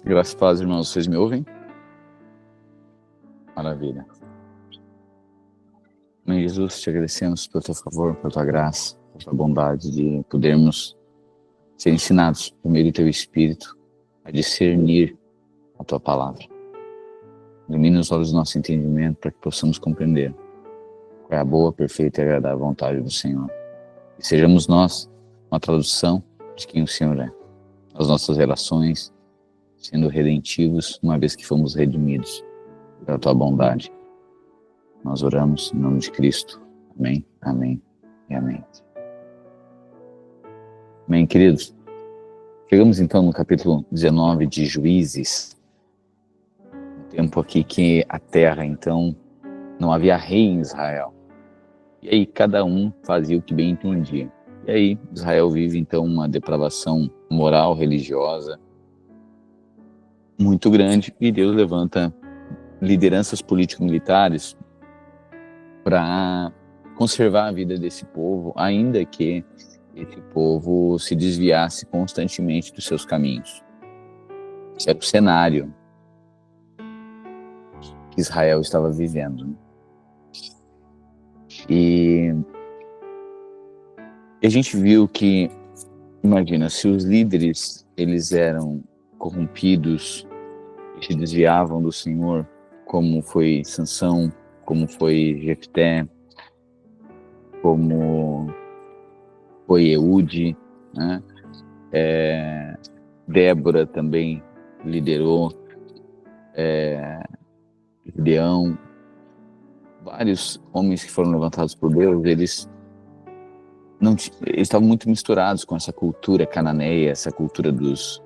Graças a Deus, irmãos, vocês me ouvem? Maravilha. Mãe Jesus, te agradecemos pelo teu favor, pela tua graça, pela tua bondade de podermos ser ensinados por meio do teu Espírito a discernir a tua palavra. Ilumina os olhos do nosso entendimento para que possamos compreender qual é a boa, perfeita e agradável vontade do Senhor. E sejamos nós uma tradução de quem o Senhor é. As nossas relações sendo redentivos, uma vez que fomos redimidos pela tua bondade. Nós oramos em nome de Cristo. Amém, amém e amém. Amém, queridos. Chegamos então no capítulo 19 de Juízes. Um tempo aqui que a terra, então, não havia rei em Israel. E aí cada um fazia o que bem entendia. E aí Israel vive então uma depravação moral, religiosa, muito grande, e Deus levanta lideranças político-militares para conservar a vida desse povo, ainda que esse povo se desviasse constantemente dos seus caminhos. Esse era o cenário que Israel estava vivendo. E a gente viu que, imagina, se os líderes eles eram corrompidos e se desviavam do Senhor, como foi Sansão, como foi Jefté, como foi Eude, né? Débora também liderou, Gideão, vários homens que foram levantados por Deus, eles estavam muito misturados com essa cultura cananeia, essa cultura dos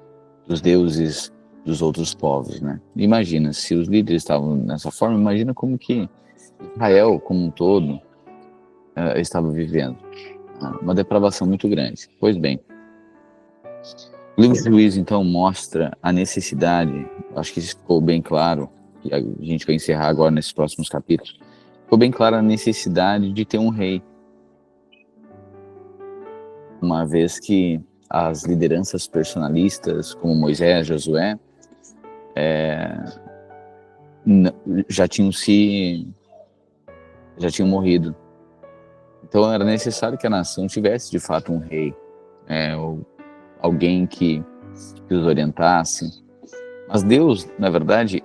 deuses dos outros povos, né? Imagina, se os líderes estavam nessa forma, imagina como que Israel, como um todo, estava vivendo. Uma depravação muito grande. Pois bem, o livro de Juízes, então, mostra a necessidade, acho que isso ficou bem claro, e a gente vai encerrar agora nesses próximos capítulos, ficou bem clara a necessidade de ter um rei. Uma vez que as lideranças personalistas, como Moisés, Josué, já tinham morrido. Então era necessário que a nação tivesse de fato um rei, ou alguém que os orientasse. Mas Deus, na verdade,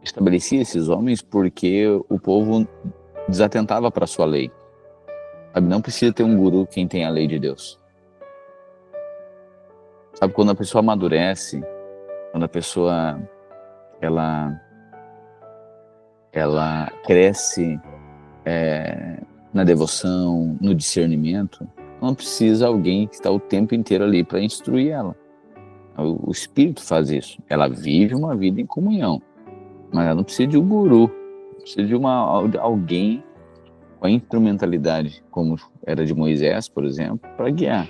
estabelecia esses homens porque o povo desatentava para a sua lei. Não precisa ter um guru quem tem a lei de Deus. Sabe, quando a pessoa amadurece, quando a pessoa ela cresce na devoção, no discernimento, não precisa alguém que está o tempo inteiro ali para instruir ela. O Espírito faz isso. Ela vive uma vida em comunhão, mas ela não precisa de um guru, precisa de alguém com a instrumentalidade, como era de Moisés, por exemplo, para guiar.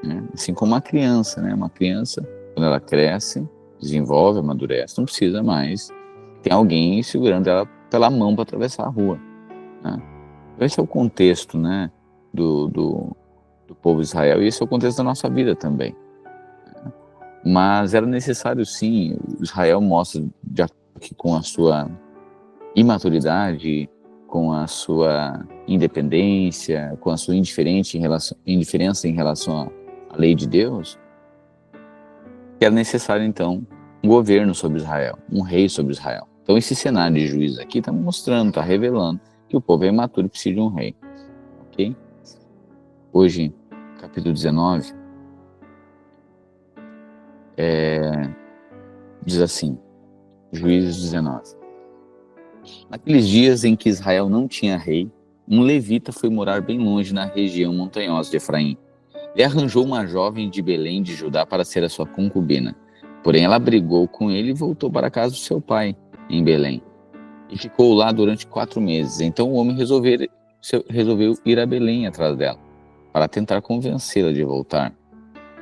Né? Assim como uma criança, né? Uma criança, quando ela cresce, desenvolve, amadurece, não precisa mais ter alguém segurando ela pela mão para atravessar a rua. Né? Esse é o contexto, né, do povo de Israel, e esse é o contexto da nossa vida também. Mas era necessário, sim. Israel mostra, com a sua imaturidade, com a sua independência, com a sua indiferença em relação à lei de Deus, que era necessário, então, um governo sobre Israel, um rei sobre Israel. Então, esse cenário de Juízes aqui está mostrando, está revelando que o povo é imaturo e precisa de um rei. Ok? Hoje, capítulo 19, diz assim, Juízes 19. Naqueles dias em que Israel não tinha rei, um levita foi morar bem longe na região montanhosa de Efraim. Ele arranjou uma jovem de Belém de Judá para ser a sua concubina. Porém, ela brigou com ele e voltou para a casa do seu pai, em Belém. E ficou lá durante 4 meses. Então o homem resolveu ir a Belém atrás dela, para tentar convencê-la de voltar.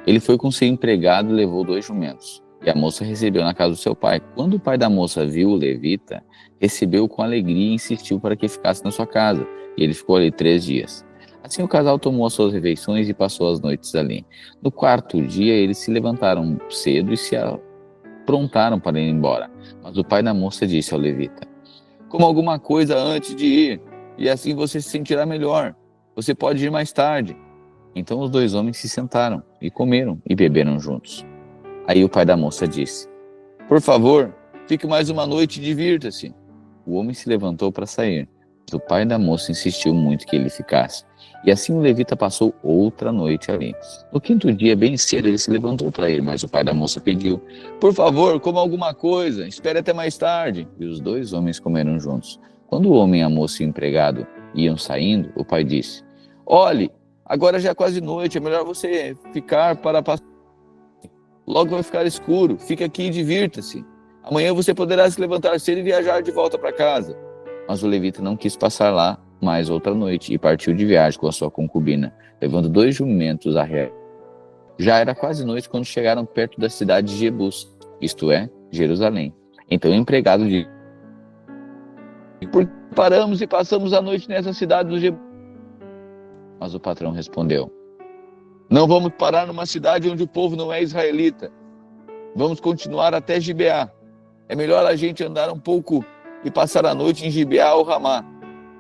Ele foi com seu empregado e levou 2 jumentos. E a moça recebeu na casa do seu pai. Quando o pai da moça viu o levita, recebeu-o com alegria e insistiu para que ficasse na sua casa. e ele ficou ali 3 dias. Assim o casal tomou as suas refeições e passou as noites ali. No 4º dia, eles se levantaram cedo e se aprontaram para ir embora. Mas o pai da moça disse ao levita: coma alguma coisa antes de ir, e assim você se sentirá melhor. Você pode ir mais tarde. Então os 2 homens se sentaram e comeram e beberam juntos. Aí o pai da moça disse: por favor, fique mais uma noite e divirta-se. O homem se levantou para sair, mas o pai da moça insistiu muito que ele ficasse. E assim o levita passou outra noite ali. No 5º dia, bem cedo, ele se levantou para ir, mas o pai da moça pediu: por favor, coma alguma coisa, espere até mais tarde. E os 2 homens comeram juntos. Quando o homem, a moça e o empregado iam saindo, o pai disse: olhe, agora já é quase noite, é melhor você ficar para passar. Logo vai ficar escuro, fique aqui e divirta-se. Amanhã você poderá se levantar cedo e viajar de volta para casa. Mas o levita não quis passar lá mais outra noite e partiu de viagem com a sua concubina, levando 2 jumentos a ré. Já era quase noite quando chegaram perto da cidade de Jebus, isto é, Jerusalém. Então o empregado disse: por que paramos e passamos a noite nessa cidade do Jebus? Mas o patrão respondeu: não vamos parar numa cidade onde o povo não é israelita. Vamos continuar até Gibeá. É melhor a gente andar um pouco e passar a noite em Gibeá ou Ramá.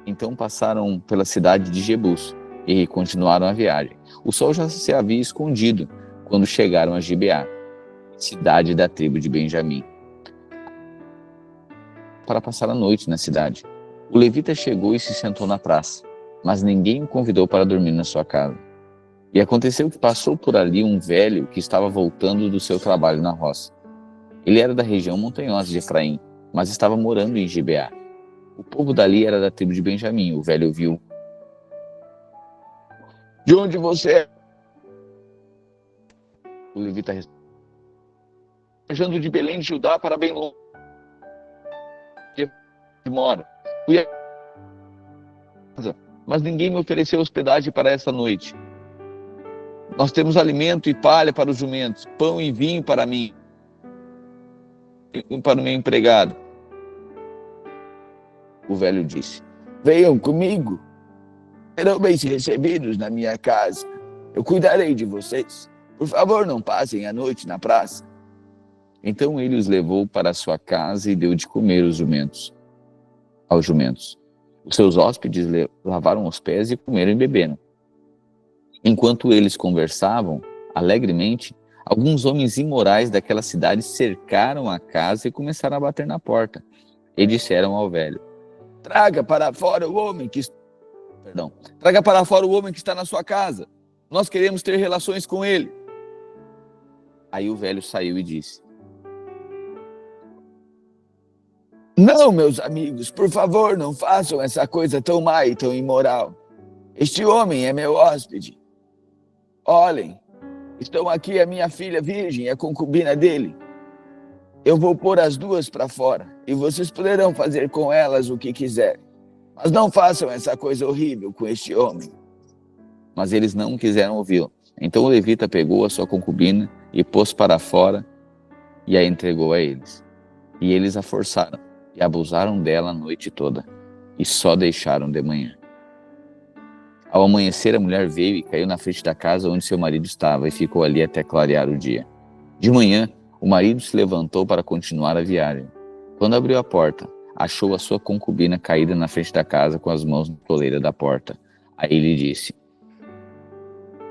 Então passaram pela cidade de Jebus e continuaram a viagem. O sol já se havia escondido quando chegaram a Gibeá, cidade da tribo de Benjamim, para passar a noite na cidade. O levita chegou e se sentou na praça, mas ninguém o convidou para dormir na sua casa. E aconteceu que passou por ali um velho que estava voltando do seu trabalho na roça. Ele era da região montanhosa de Efraim, mas estava morando em Gibeá. O povo dali era da tribo de Benjamim. O velho viu: de onde você é? O levita respondeu: viajando de Belém de Judá para bem longe de mora. Fui a casa, mas ninguém me ofereceu hospedagem para essa noite. Nós temos alimento e palha para os jumentos, pão e vinho para mim e para o meu empregado. O velho disse: venham comigo, serão bem recebidos na minha casa. Eu cuidarei de vocês. Por favor, não passem a noite na praça. Então ele os levou para a sua casa e deu de comer aos jumentos. Os seus hóspedes lavaram os pés e comeram e beberam. Enquanto eles conversavam alegremente, alguns homens imorais daquela cidade cercaram a casa e começaram a bater na porta. E disseram ao velho: traga para fora o homem que está na sua casa. Nós queremos ter relações com ele. Aí o velho saiu e disse: não, meus amigos, por favor, não façam essa coisa tão má e tão imoral. Este homem é meu hóspede. Olhem, estão aqui a minha filha virgem e a concubina dele. Eu vou pôr as 2 para fora e vocês poderão fazer com elas o que quiserem. Mas não façam essa coisa horrível com este homem. Mas eles não quiseram ouvi-lo. Então o levita pegou a sua concubina e pôs para fora e a entregou a eles. E eles a forçaram e abusaram dela a noite toda e só deixaram de manhã. Ao amanhecer, a mulher veio e caiu na frente da casa onde seu marido estava e ficou ali até clarear o dia. De manhã, o marido se levantou para continuar a viagem. Quando abriu a porta, achou a sua concubina caída na frente da casa com as mãos na toleira da porta. Aí ele disse: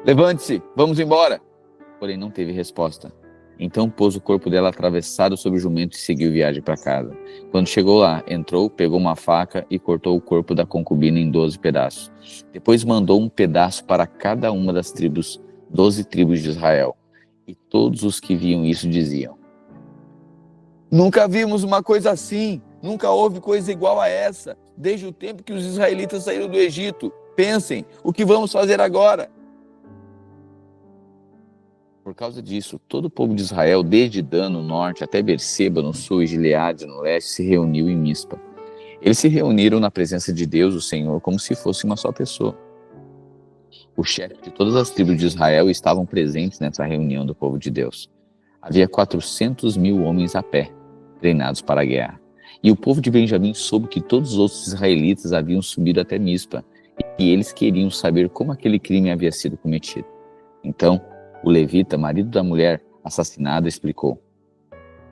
levante-se, vamos embora. Porém não teve resposta. Então pôs o corpo dela atravessado sobre o jumento e seguiu viagem para casa. Quando chegou lá, entrou, pegou uma faca e cortou o corpo da concubina em 12 pedaços. Depois mandou um pedaço para cada uma das 12 tribos de Israel. E todos os que viam isso diziam: nunca vimos uma coisa assim, nunca houve coisa igual a essa, desde o tempo que os israelitas saíram do Egito. Pensem, o que vamos fazer agora? Por causa disso, todo o povo de Israel, desde Dan no norte até Berseba no sul e Gileade no leste, se reuniu em Mispa. Eles se reuniram na presença de Deus, o Senhor, como se fosse uma só pessoa. Os chefes de todas as tribos de Israel estavam presentes nessa reunião do povo de Deus. Havia 400.000 homens a pé, treinados para a guerra. E o povo de Benjamim soube que todos os outros israelitas haviam subido até Mispa e eles queriam saber como aquele crime havia sido cometido. Então, o levita, marido da mulher assassinada, explicou: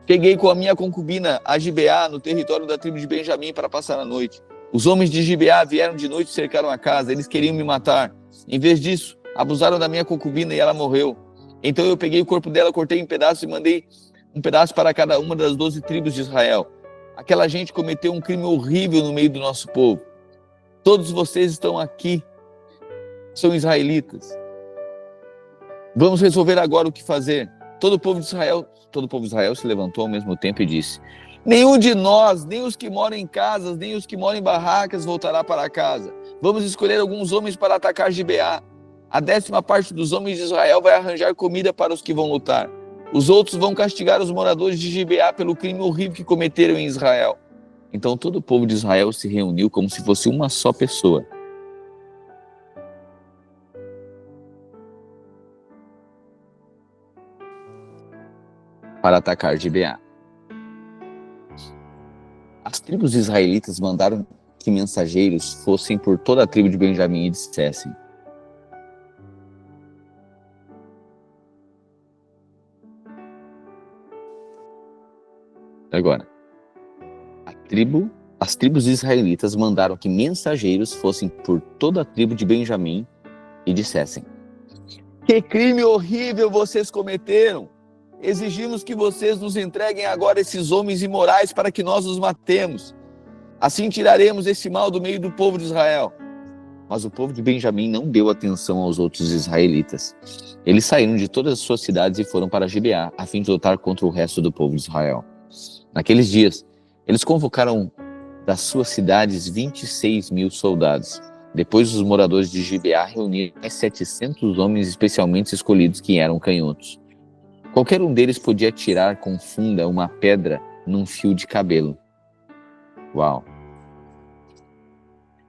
peguei com a minha concubina a Gibeá, no território da tribo de Benjamim, para passar a noite. Os homens de Gibeá vieram de noite e cercaram a casa. Eles queriam me matar. Em vez disso, abusaram da minha concubina e ela morreu. Então eu peguei o corpo dela, cortei em pedaços e mandei um pedaço para cada uma das 12 tribos de Israel. Aquela gente cometeu um crime horrível no meio do nosso povo. Todos vocês estão aqui, são israelitas. Vamos resolver agora o que fazer. Todo o povo de Israel se levantou ao mesmo tempo e disse: nenhum de nós, nem os que moram em casas, nem os que moram em barracas, voltará para casa. Vamos escolher alguns homens para atacar Gibeá. A 10ª parte dos homens de Israel vai arranjar comida para os que vão lutar. Os outros vão castigar os moradores de Gibeá pelo crime horrível que cometeram em Israel. Então todo o povo de Israel se reuniu como se fosse uma só pessoa. Para atacar Gibeá. As tribos israelitas mandaram que mensageiros fossem por toda a tribo de Benjamim e dissessem: agora, as tribos israelitas mandaram que mensageiros fossem por toda a tribo de Benjamim e dissessem: que crime horrível vocês cometeram! Exigimos que vocês nos entreguem agora esses homens imorais para que nós os matemos. Assim tiraremos esse mal do meio do povo de Israel. Mas o povo de Benjamim não deu atenção aos outros israelitas. Eles saíram de todas as suas cidades e foram para Gibeá, a fim de lutar contra o resto do povo de Israel. Naqueles dias, eles convocaram das suas cidades 26.000 soldados. Depois, os moradores de Gibeá reuniram mais 700 homens especialmente escolhidos que eram canhotos. Qualquer um deles podia atirar com funda uma pedra num fio de cabelo. Uau!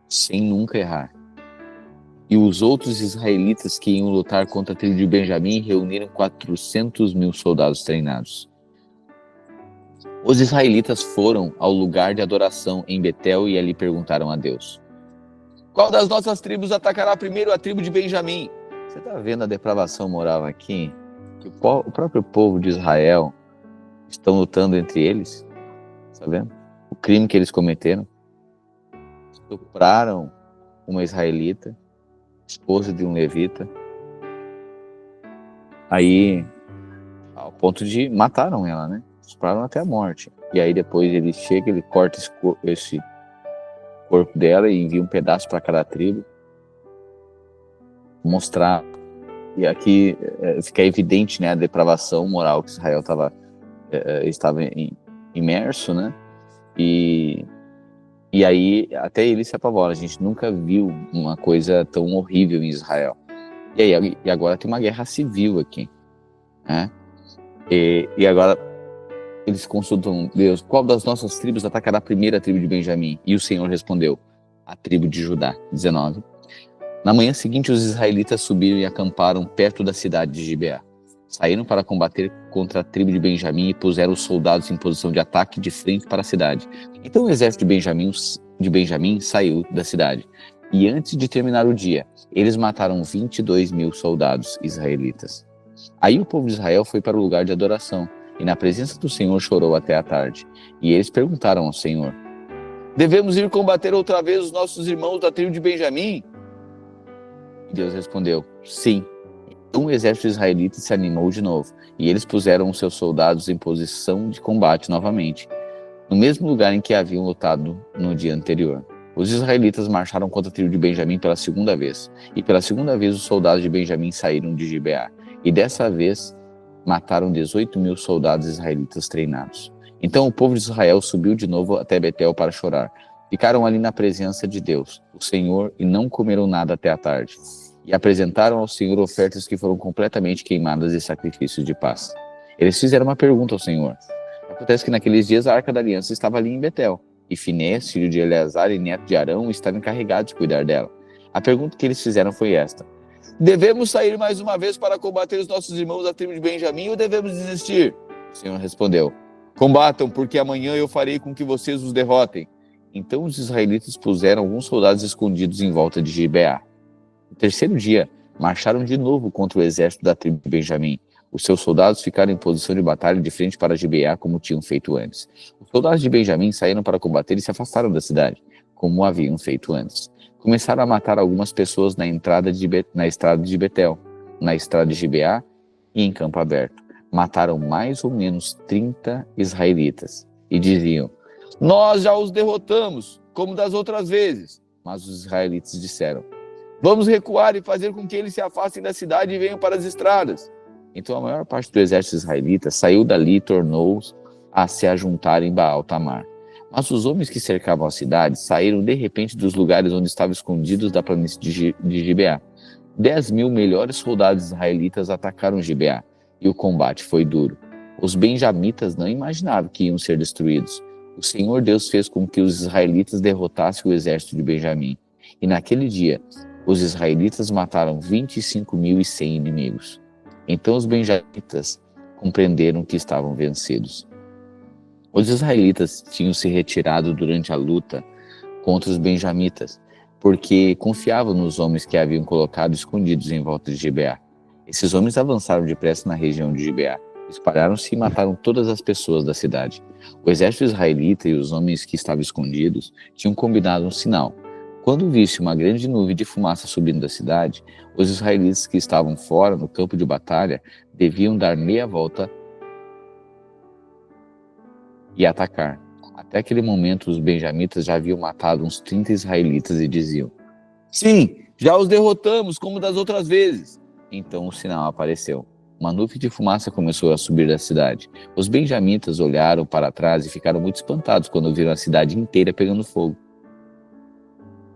Sem nunca errar. E os outros israelitas que iam lutar contra a tribo de Benjamim reuniram 400.000 soldados treinados. Os israelitas foram ao lugar de adoração em Betel e ali perguntaram a Deus: qual das nossas tribos atacará primeiro a tribo de Benjamim? Você está vendo a depravação moral aqui? Que o próprio povo de Israel estão lutando entre eles, está vendo? O crime que eles cometeram. Estupraram uma israelita, esposa de um levita. Aí, ao ponto de mataram ela, né? Estupraram até a morte. E aí depois ele chega, ele corta esse corpo dela e envia um pedaço para cada tribo. Mostrar. E aqui fica evidente, né, a depravação moral que Israel estava imerso, né? E aí até ele se apavora. A gente nunca viu uma coisa tão horrível em Israel. E agora tem uma guerra civil aqui, né? E agora eles consultam Deus: qual das nossas tribos atacará a primeira tribo de Benjamim? E o Senhor respondeu: a tribo de Judá. 19. Na manhã seguinte, os israelitas subiram e acamparam perto da cidade de Gibeá. Saíram para combater contra a tribo de Benjamim e puseram os soldados em posição de ataque de frente para a cidade. Então o exército de Benjamim saiu da cidade. E antes de terminar o dia, eles mataram 22.000 soldados israelitas. Aí o povo de Israel foi para o lugar de adoração e na presença do Senhor chorou até a tarde. E eles perguntaram ao Senhor: devemos ir combater outra vez os nossos irmãos da tribo de Benjamim? Deus respondeu: sim. Então o exército israelita se animou de novo, e eles puseram os seus soldados em posição de combate novamente, no mesmo lugar em que haviam lutado no dia anterior. Os israelitas marcharam contra a tribo de Benjamim pela segunda vez, e pela segunda vez os soldados de Benjamim saíram de Gibeá, e dessa vez mataram 18.000 soldados israelitas treinados. Então o povo de Israel subiu de novo até Betel para chorar. Ficaram ali na presença de Deus, o Senhor, e não comeram nada até a tarde. E apresentaram ao Senhor ofertas que foram completamente queimadas e sacrifícios de paz. Eles fizeram uma pergunta ao Senhor. Acontece que naqueles dias a Arca da Aliança estava ali em Betel, e Finés, filho de Eleazar e neto de Arão, estavam encarregados de cuidar dela. A pergunta que eles fizeram foi esta: devemos sair mais uma vez para combater os nossos irmãos da tribo de Benjamim ou devemos desistir? O Senhor respondeu: combatam, porque amanhã eu farei com que vocês os derrotem. Então os israelitas puseram alguns soldados escondidos em volta de Gibeá. No terceiro dia, marcharam de novo contra o exército da tribo de Benjamim. Os seus soldados ficaram em posição de batalha de frente para Gibeá, como tinham feito antes. Os soldados de Benjamim saíram para combater e se afastaram da cidade, como haviam feito antes. Começaram a matar algumas pessoas na estrada de Betel, na estrada de Gibeá e em campo aberto. Mataram mais ou menos 30 israelitas e diziam: nós já os derrotamos, como das outras vezes. Mas os israelitas disseram: vamos recuar e fazer com que eles se afastem da cidade e venham para as estradas. Então a maior parte do exército israelita saiu dali e tornou a se ajuntar em Baal-Tamar. Mas os homens que cercavam a cidade saíram de repente dos lugares onde estavam escondidos da planície de Gibeá. 10.000 melhores soldados israelitas atacaram Gibeá, e o combate foi duro. Os benjamitas não imaginavam que iam ser destruídos. O Senhor Deus fez com que os israelitas derrotassem o exército de Benjamim. E naquele dia, os israelitas mataram 25.100 inimigos. Então os benjamitas compreenderam que estavam vencidos. Os israelitas tinham se retirado durante a luta contra os benjamitas, porque confiavam nos homens que haviam colocado escondidos em volta de Gibeá. Esses homens avançaram depressa na região de Gibeá, espalharam-se e mataram todas as pessoas da cidade. O exército israelita e os homens que estavam escondidos tinham combinado um sinal. Quando visse uma grande nuvem de fumaça subindo da cidade, os israelitas que estavam fora, no campo de batalha, deviam dar meia volta e atacar. Até aquele momento, os benjamitas já haviam matado uns 30 israelitas e diziam: sim, já os derrotamos, como das outras vezes. Então o sinal apareceu. Uma nuvem de fumaça começou a subir da cidade. Os benjamitas olharam para trás e ficaram muito espantados quando viram a cidade inteira pegando fogo.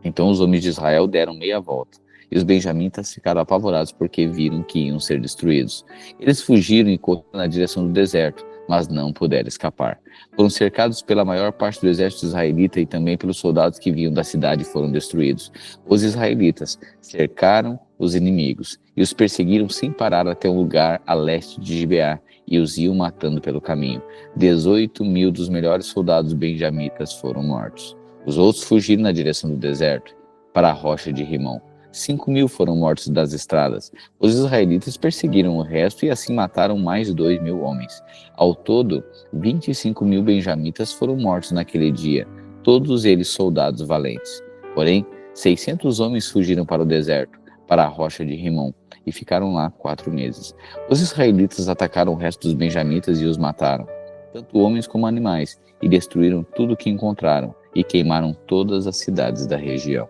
Então os homens de Israel deram meia volta, e os benjamitas ficaram apavorados porque viram que iam ser destruídos. Eles fugiram e correram na direção do deserto, mas não puderam escapar. Foram cercados pela maior parte do exército israelita e também pelos soldados que vinham da cidade e foram destruídos. Os israelitas cercaram os inimigos e os perseguiram sem parar até um lugar a leste de Gibeá e os iam matando pelo caminho. 18.000 dos melhores soldados benjamitas foram mortos. Os outros fugiram na direção do deserto, para a rocha de Rimon. 5.000 foram mortos das estradas. Os israelitas perseguiram o resto e assim mataram mais de 2.000 homens. Ao todo, 25.000 benjamitas foram mortos naquele dia, todos eles soldados valentes. Porém, 600 homens fugiram para o deserto, para a rocha de Rimon, e ficaram lá 4 meses. Os israelitas atacaram o resto dos benjamitas e os mataram, tanto homens como animais, e destruíram tudo o que encontraram, e queimaram todas as cidades da região.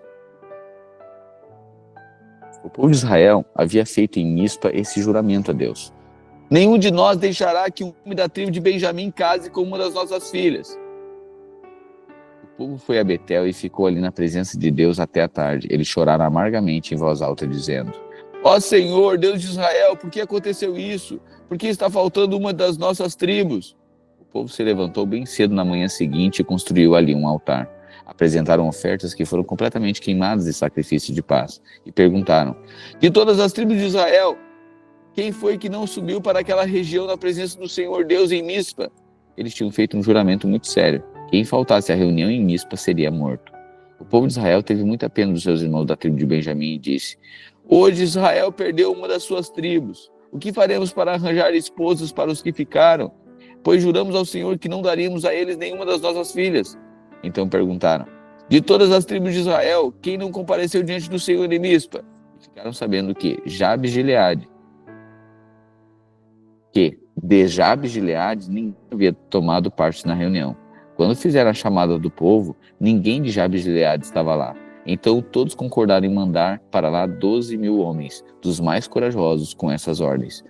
O povo de Israel havia feito em Mispa esse juramento a Deus: nenhum de nós deixará que um homem da tribo de Benjamim case com uma das nossas filhas. O povo foi a Betel e ficou ali na presença de Deus até a tarde. Eles choraram amargamente em voz alta, dizendo: ó Senhor, Deus de Israel, por que aconteceu isso? Por que está faltando uma das nossas tribos? O povo se levantou bem cedo na manhã seguinte e construiu ali um altar. Apresentaram ofertas que foram completamente queimadas de sacrifício de paz e perguntaram: de todas as tribos de Israel, quem foi que não subiu para aquela região na presença do Senhor Deus em Mispa? Eles tinham feito um juramento muito sério: quem faltasse à reunião em Mispa seria morto. O povo de Israel teve muita pena dos seus irmãos da tribo de Benjamim e disse: hoje Israel perdeu uma das suas tribos. O que faremos para arranjar esposas para os que ficaram? Pois juramos ao Senhor que não daríamos a eles nenhuma das nossas filhas. Então perguntaram: de todas as tribos de Israel, quem não compareceu diante do Senhor em Mispa? E ficaram sabendo que Jabes de Gileade, ninguém havia tomado parte na reunião. Quando fizeram a chamada do povo, ninguém de Jabes de Gileade estava lá. Então todos concordaram em mandar para lá 12.000 homens, dos mais corajosos, com essas ordens: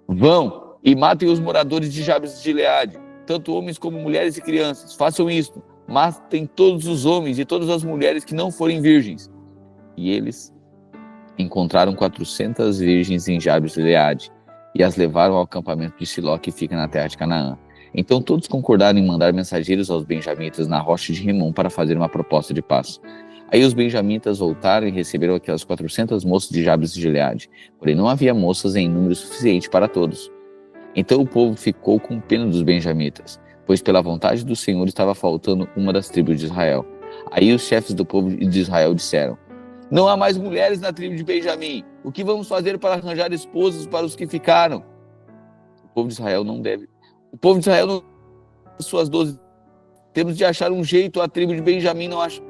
vão e matem os moradores de Jabes de Gileade, tanto homens como mulheres e crianças. Façam isto: matem todos os homens e todas as mulheres que não forem virgens. E eles encontraram 400 virgens em Jabes de Gileade e as levaram ao acampamento de Siló, que fica na terra de Canaã. Então todos concordaram em mandar mensageiros aos benjamitas na rocha de Rimon para fazer uma proposta de paz. Aí os benjamitas voltaram e receberam aquelas 400 moças de Jabes de Gileade, porém não havia moças em número suficiente para todos. Então o povo ficou com pena dos benjamitas. pois pela vontade do Senhor estava faltando uma das tribos de Israel. Aí os chefes do povo de Israel disseram: não há mais mulheres na tribo de Benjamim. O que vamos fazer para arranjar esposas para os que ficaram? O povo de Israel não deve. O povo de Israel não suas 12. Temos de achar um jeito a tribo de Benjamim não achar.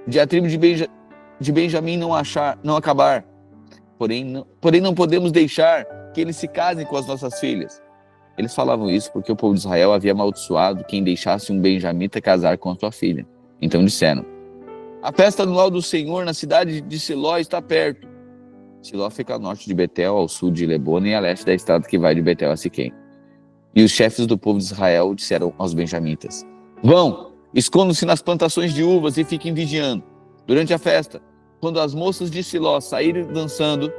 De a tribo de Benjamim não acabar. Porém não podemos deixar que eles se casem com as nossas filhas. Eles falavam isso porque o povo de Israel havia amaldiçoado quem deixasse um benjamita casar com a sua filha. Então disseram: a festa anual do Senhor na cidade de Siló está perto. Siló fica ao norte de Betel, ao sul de Lebona e a leste da estrada que vai de Betel a Siquém. E os chefes do povo de Israel disseram aos benjamitas: vão, escondam-se nas plantações de uvas e fiquem vigiando. Durante a festa, quando as moças de Siló saírem dançando,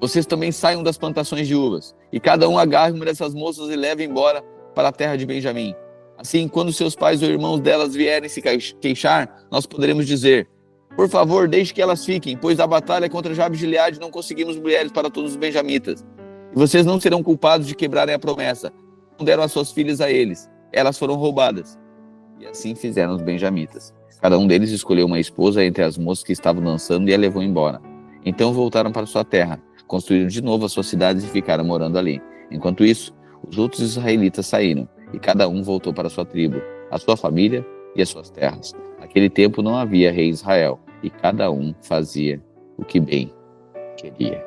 vocês também saiam das plantações de uvas, e cada um agarre uma dessas moças e leve embora para a terra de Benjamim. Assim, quando seus pais ou irmãos delas vierem se queixar, nós poderemos dizer: por favor, deixe que elas fiquem, pois a batalha contra Jabes de Gileade não conseguimos mulheres para todos os benjamitas. E vocês não serão culpados de quebrarem a promessa. Não deram as suas filhas a eles, elas foram roubadas. E assim fizeram os benjamitas. Cada um deles escolheu uma esposa entre as moças que estavam dançando e a levou embora. Então voltaram para sua terra, construíram de novo as suas cidades e ficaram morando ali. Enquanto isso, os outros israelitas saíram, e cada um voltou para sua tribo, a sua família e as suas terras. Naquele tempo não havia rei em Israel, e cada um fazia o que bem queria.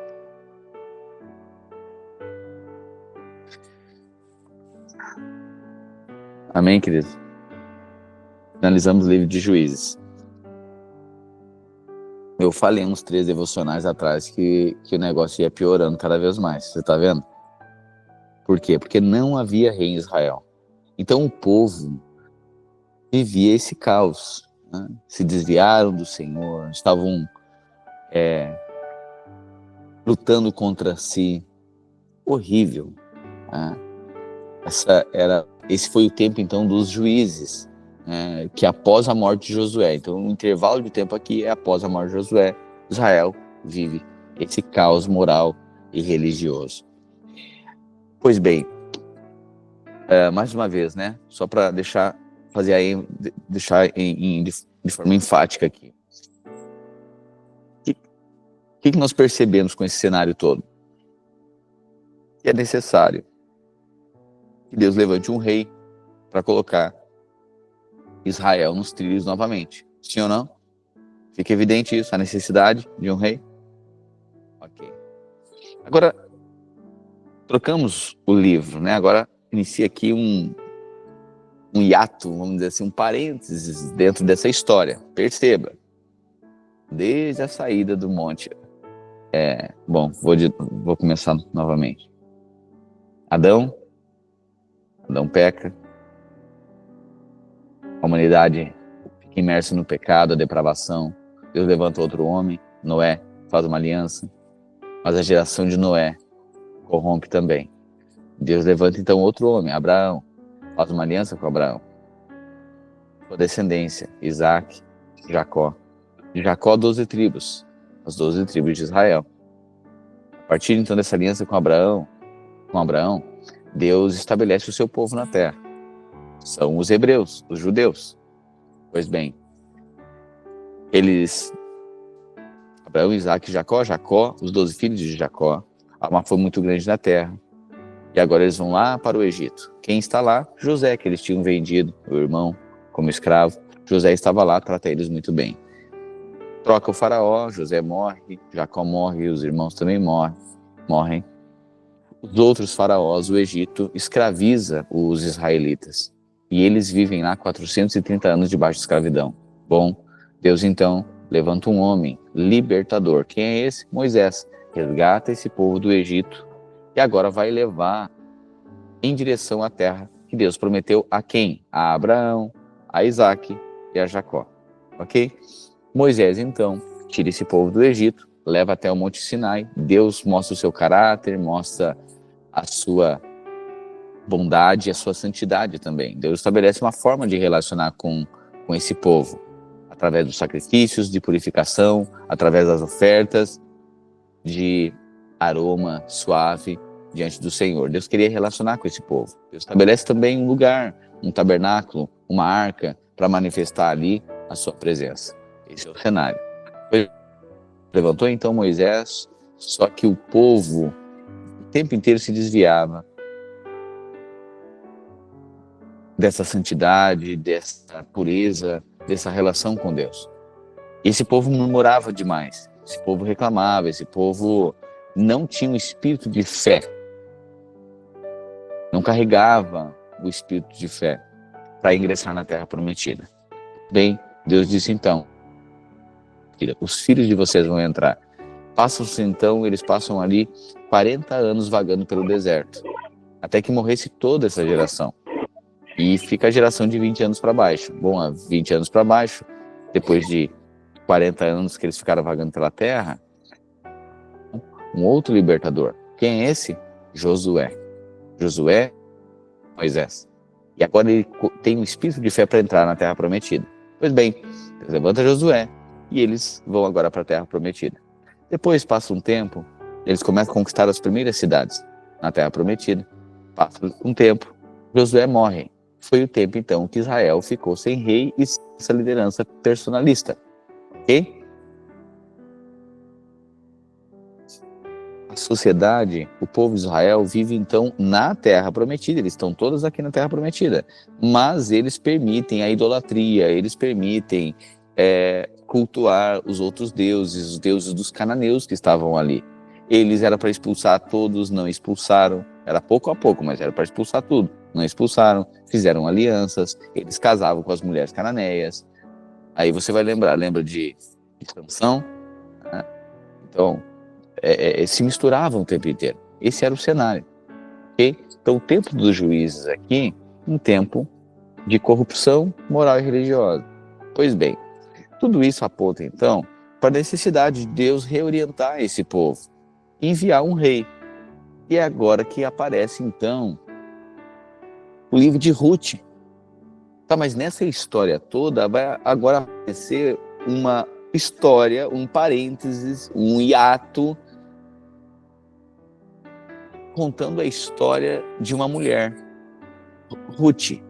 Amém, queridos? Finalizamos o livro de Juízes. Eu falei uns 3 devocionais atrás que o negócio ia piorando cada vez mais. Você está vendo? Por quê? Porque não havia rei em Israel. Então o povo vivia esse caos, né? Se desviaram do Senhor, estavam lutando contra si. Horrível, né? Esse foi o tempo então dos juízes, que após a morte de Josué. Então o intervalo de tempo aqui é após a morte de Josué. Israel vive esse caos moral e religioso. Pois bem, mais uma vez, né? Só para deixar de forma enfática aqui. O que nós percebemos com esse cenário todo? Que é necessário que Deus levante um rei para colocar Israel nos trilhos novamente. Sim ou não? Fica evidente isso, a necessidade de um rei? Ok. Agora, trocamos o livro, né? Agora inicia aqui um hiato, vamos dizer assim, um parênteses dentro dessa história. Perceba, desde a saída do monte. Vou começar novamente. Adão peca, a humanidade fica imersa no pecado, a depravação. Deus levanta outro homem, Noé, faz uma aliança, mas a geração de Noé corrompe também. Deus levanta então outro homem, Abraão, faz uma aliança com Abraão. Sua descendência, Isaac, Jacó. De Jacó, 12 tribos, as 12 tribos de Israel. A partir então dessa aliança com Abraão, Deus estabelece o seu povo na terra. São os hebreus, os judeus. Pois bem, Abraão, Isaac e Jacó, os 12 filhos de Jacó, a má foi muito grande na terra. E agora eles vão lá para o Egito. Quem está lá? José, que eles tinham vendido, o irmão, como escravo. José estava lá, trata eles muito bem. Troca o faraó, José morre, Jacó morre, os irmãos também morrem. Os outros faraós, o Egito, escraviza os israelitas. E eles vivem lá 430 anos debaixo de escravidão. Bom, Deus então levanta um homem libertador. Quem é esse? Moisés. Resgata esse povo do Egito e agora vai levar em direção à terra que Deus prometeu a quem? A Abraão, a Isaac e a Jacó. Ok? Moisés então tira esse povo do Egito, leva até o Monte Sinai. Deus mostra o seu caráter, mostra a sua bondade e a sua santidade também. Deus estabelece uma forma de relacionar com esse povo, através dos sacrifícios de purificação, através das ofertas de aroma suave. diante do Senhor. Deus queria relacionar com esse povo. Deus estabelece também um lugar, um tabernáculo, uma arca, para manifestar ali a sua presença. Esse é o cenário. Levantou então Moisés, só que o povo o tempo inteiro se desviava dessa santidade, dessa pureza, dessa relação com Deus. E esse povo murmurava demais, esse povo reclamava, esse povo não tinha um espírito de fé, não carregava o espírito de fé para ingressar na terra prometida. Bem, Deus disse então, os filhos de vocês vão entrar. Passam-se então, eles passam ali 40 anos vagando pelo deserto, até que morresse toda essa geração. E fica a geração de 20 anos para baixo. Bom, há 20 anos para baixo, depois de 40 anos que eles ficaram vagando pela terra, um outro libertador. Quem é esse? Josué. Josué, Moisés. E agora ele tem um espírito de fé para entrar na terra prometida. Pois bem, Deus levanta Josué e eles vão agora para a terra prometida. Depois passa um tempo, eles começam a conquistar as primeiras cidades na terra prometida. Passa um tempo, Josué morre. Foi o tempo, então, que Israel ficou sem rei e sem essa liderança personalista. Ok? A sociedade, o povo de Israel, vive, então, na Terra Prometida. Eles estão todos aqui na Terra Prometida. Mas eles permitem a idolatria, eles permitem cultuar os outros deuses, os deuses dos cananeus que estavam ali. Eles eram para expulsar todos, não expulsaram. Era pouco a pouco, mas era para expulsar tudo. Não expulsaram, fizeram alianças, eles casavam com as mulheres cananeias. Aí você vai lembra de Sansão? Né? Então, se misturavam o tempo inteiro. Esse era o cenário. Okay? Então, o tempo dos juízes aqui, um tempo de corrupção moral e religiosa. Pois bem, tudo isso aponta, então, para a necessidade de Deus reorientar esse povo, enviar um rei. E é agora que aparece, então, o livro de Ruth. Tá, mas nessa história toda vai agora aparecer uma história, um parênteses, um hiato, contando a história de uma mulher, Ruth.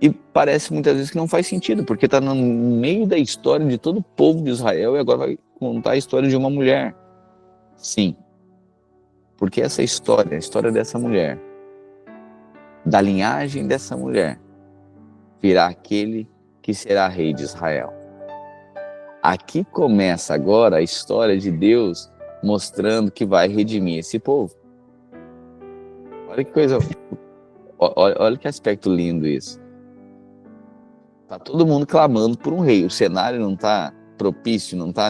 E parece muitas vezes que não faz sentido, porque está no meio da história de todo o povo de Israel e agora vai contar a história de uma mulher. Sim, porque essa história, a história dessa mulher, da linhagem dessa mulher, virá aquele que será rei de Israel. Aqui começa agora a história de Deus mostrando que vai redimir esse povo. Olha que coisa, olha que aspecto lindo isso. Está todo mundo clamando por um rei. O cenário não está propício, não está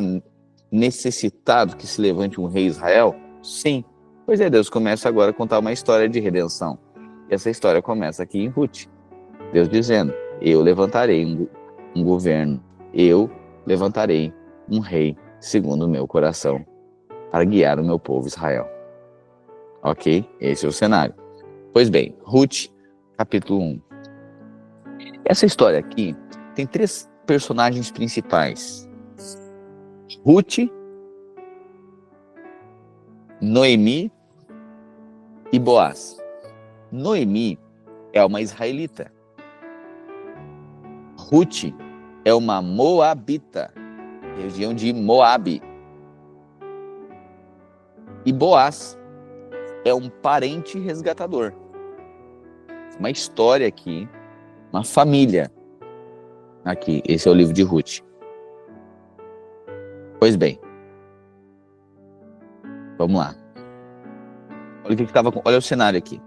necessitado que se levante um rei Israel? Sim. Pois é, Deus começa agora a contar uma história de redenção. E essa história começa aqui em Ruth. Deus dizendo, eu levantarei um governo, eu levantarei um rei segundo o meu coração para guiar o meu povo Israel. Ok? Esse é o cenário. Pois bem, Ruth, capítulo 1. Essa história aqui tem 3 personagens principais. Ruth, Noemi e Boaz. Noemi é uma israelita. Ruth é uma moabita, região de Moabe. E Boaz é um parente resgatador. Uma história aqui, uma família aqui. Esse é o livro de Ruth. Pois bem, vamos lá. Olha o cenário aqui.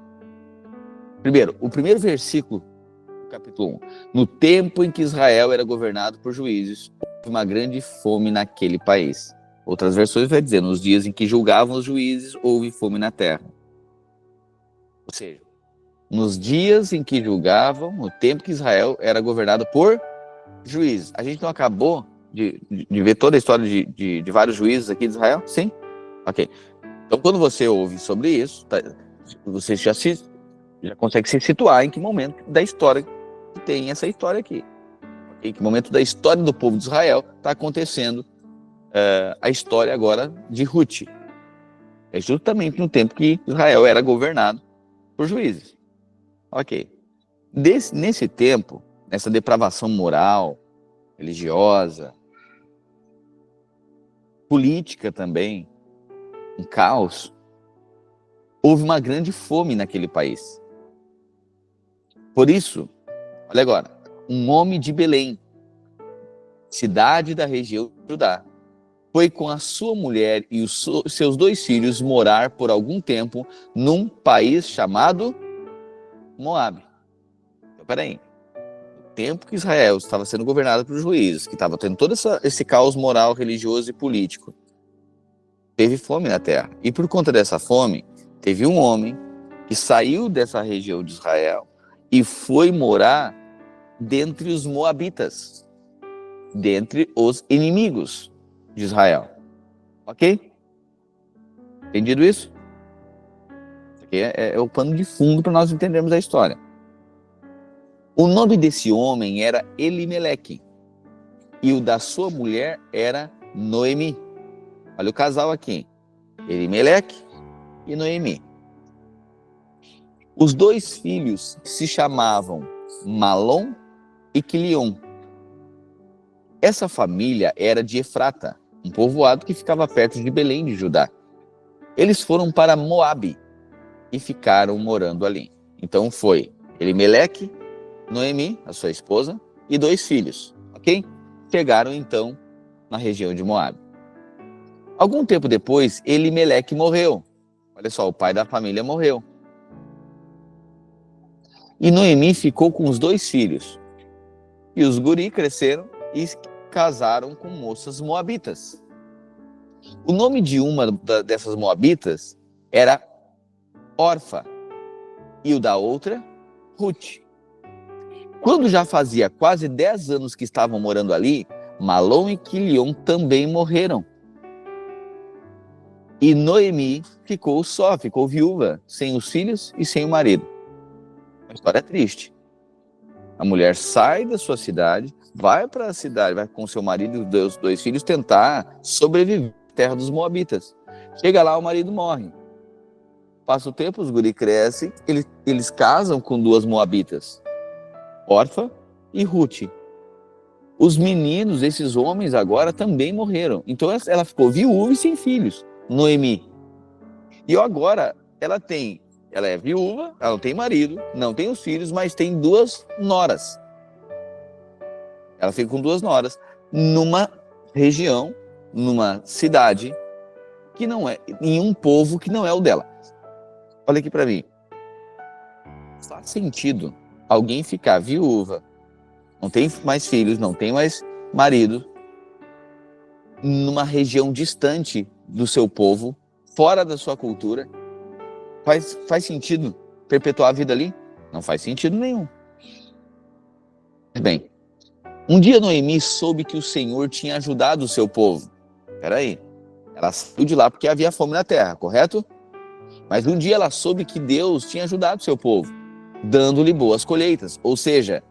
Primeiro, o primeiro versículo do capítulo 1. No tempo em que Israel era governado por juízes, houve uma grande fome naquele país. Outras versões vai dizer, nos dias em que julgavam os juízes, houve fome na terra. Ou seja, nos dias em que julgavam, no tempo que Israel era governado por juízes. A gente não acabou de ver toda a história de vários juízes aqui de Israel? Sim? Ok. Então, quando você ouve sobre isso, você já consegue se situar em que momento da história que tem essa história aqui. Okay? Em que momento da história do povo de Israel está acontecendo a história agora de Ruth. É justamente no tempo que Israel era governado por juízes. Ok. Nesse tempo, nessa depravação moral, religiosa, política também, um caos, houve uma grande fome naquele país. Por isso, olha agora, um homem de Belém, cidade da região de Judá, foi com a sua mulher e os seus 2 filhos morar por algum tempo num país chamado Moabe. Então, peraí. No tempo que Israel estava sendo governado por juízes, que estava tendo todo esse caos moral, religioso e político, teve fome na terra. E por conta dessa fome, teve um homem que saiu dessa região de Israel e foi morar dentre os moabitas, dentre os inimigos de Israel. Ok? Entendido isso? Isso aqui é o pano de fundo para nós entendermos a história. O nome desse homem era Elimeleque e o da sua mulher era Noemi. Olha o casal aqui, Elimeleque e Noemi. Os 2 filhos se chamavam Malom e Quilion. Essa família era de Efrata, um povoado que ficava perto de Belém de Judá. Eles foram para Moabe e ficaram morando ali. Então foi Elimeleque, Noemi, a sua esposa, e 2 filhos, ok? Chegaram então na região de Moabe. Algum tempo depois, Elimeleque morreu. Olha só, o pai da família morreu. E Noemi ficou com os 2 filhos. E os guri cresceram e casaram com moças moabitas. O nome de uma dessas moabitas era Orfa e o da outra, Ruth. Quando já fazia quase 10 anos que estavam morando ali, Malom e Quilion também morreram. E Noemi ficou viúva, sem os filhos e sem o marido. Uma história triste. A mulher sai da sua cidade, vai para a cidade, vai com seu marido e os 2 filhos tentar sobreviver na terra dos moabitas. Chega lá, o marido morre. Passa o tempo, os guri crescem, eles casam com 2 moabitas, Orfa e Ruth. Os meninos, esses homens agora também morreram. Então ela ficou viúva e sem filhos, Noemi. E agora ela é viúva, ela não tem marido, não tem os filhos, mas tem 2 noras. Ela fica com 2 noras numa região, numa cidade que não é, em um povo que não é o dela. Olha aqui para mim. Faz sentido alguém ficar viúva, não tem mais filhos, não tem mais marido, numa região distante do seu povo, fora da sua cultura? Faz sentido perpetuar a vida ali? Não faz sentido nenhum. Bem, um dia Noemi soube que o Senhor tinha ajudado o seu povo. Peraí, ela saiu de lá porque havia fome na terra, correto? Mas um dia ela soube que Deus tinha ajudado o seu povo, dando-lhe boas colheitas. Ou seja,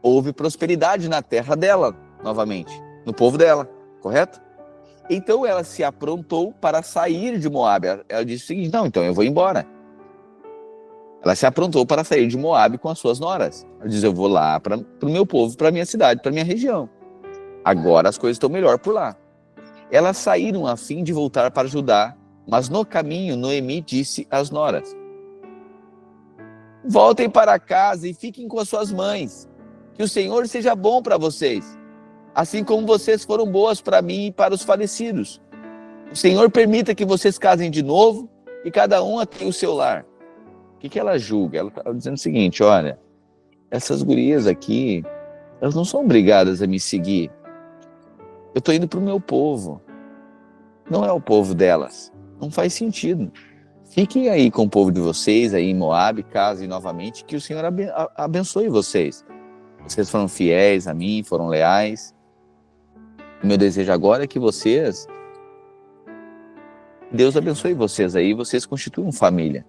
houve prosperidade na terra dela, novamente, no povo dela, correto? Então ela se aprontou para sair de Moabe. Ela disse o seguinte: não, então eu vou embora. Ela se aprontou para sair de Moabe com as suas noras. Ela diz: eu vou lá para o meu povo, para a minha cidade, para a minha região. Agora as coisas estão melhor por lá. Elas saíram a fim de voltar para Judá, mas no caminho Noemi disse às noras: voltem para casa e fiquem com as suas mães. Que o Senhor seja bom para vocês, assim como vocês foram boas para mim e para os falecidos. O Senhor permita que vocês casem de novo e cada uma tenha o seu lar. O que ela julga? Ela está dizendo o seguinte: olha, essas gurias aqui, elas não são obrigadas a me seguir. Eu estou indo para o meu povo. Não é o povo delas. Não faz sentido. Fiquem aí com o povo de vocês, aí em Moabe, casem novamente, que o Senhor abençoe vocês. Vocês foram fiéis a mim, foram leais. O meu desejo agora é que Deus abençoe vocês aí, vocês constituam família.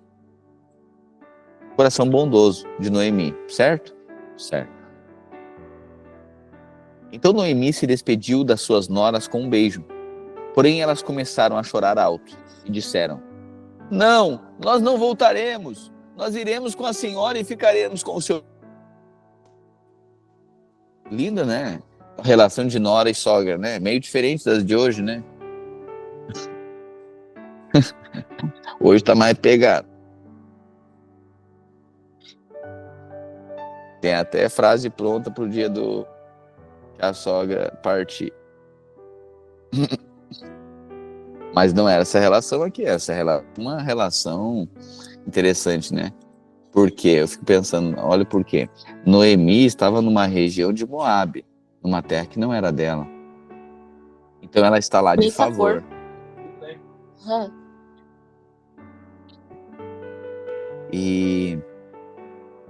Coração bondoso de Noemi, certo? Certo. Então Noemi se despediu das suas noras com um beijo. Porém elas começaram a chorar alto e disseram: Não, nós não voltaremos. Nós iremos com a senhora e ficaremos com o seu... Linda, né? A relação de nora e sogra, né? Meio diferente das de hoje, né? Hoje tá mais pegado. Tem até frase pronta pro dia do que a sogra partir. Mas não era essa relação aqui, essa uma relação interessante, né? Porque eu fico pensando, olha por quê. Noemi estava numa região de Moabe, numa terra que não era dela. Então ela está lá de favor. E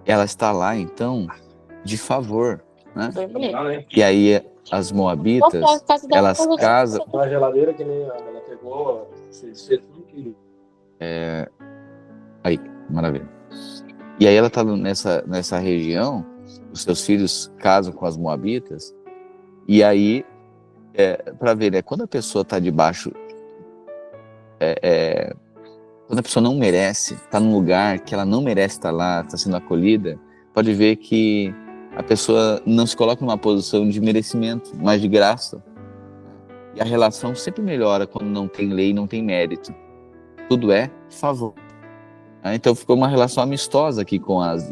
ela está lá, então, de favor, né? E aí as moabitas, elas casam... A geladeira que nem ela pegou, se desfez tudo que... Aí, maravilha. E aí ela está nessa região, os seus filhos casam com as moabitas, e aí, para ver, né, quando a pessoa está debaixo, quando a pessoa não merece, está num lugar que ela não merece estar lá, está sendo acolhida, pode ver que a pessoa não se coloca numa posição de merecimento, mas de graça. E a relação sempre melhora quando não tem lei, não tem mérito. Tudo é favor. Então ficou uma relação amistosa aqui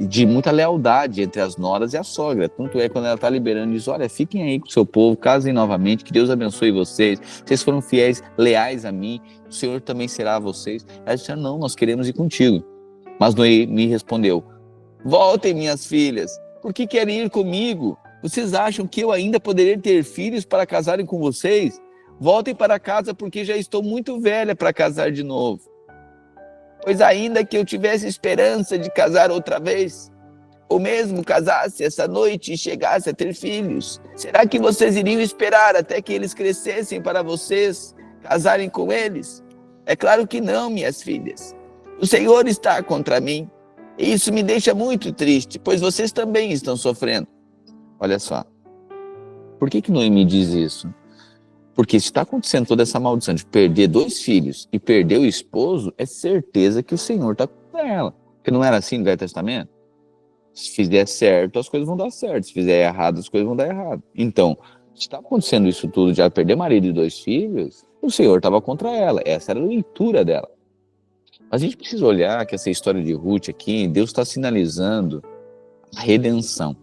de muita lealdade entre as noras e a sogra. Tanto é quando ela está liberando, diz, olha, fiquem aí com o seu povo, casem novamente, que Deus abençoe vocês. Vocês foram fiéis, leais a mim, o Senhor também será a vocês. Ela disse, não, nós queremos ir contigo. Mas Noemi respondeu, voltem, minhas filhas, por que querem ir comigo? Vocês acham que eu ainda poderia ter filhos para casarem com vocês? Voltem para casa, porque já estou muito velha para casar de novo. Pois ainda que eu tivesse esperança de casar outra vez, ou mesmo casasse essa noite e chegasse a ter filhos, será que vocês iriam esperar até que eles crescessem para vocês casarem com eles? É claro que não, minhas filhas. O Senhor está contra mim, e isso me deixa muito triste, pois vocês também estão sofrendo. Olha só, por que Noemi diz isso? Porque se está acontecendo toda essa maldição de perder 2 filhos e perder o esposo, é certeza que o Senhor está com ela. Porque não era assim no Velho Testamento? Se fizer certo, as coisas vão dar certo. Se fizer errado, as coisas vão dar errado. Então, se está acontecendo isso tudo, de ela perder marido e 2 filhos, o Senhor estava contra ela. Essa era a leitura dela. Mas a gente precisa olhar que essa história de Ruth aqui, Deus está sinalizando a redenção.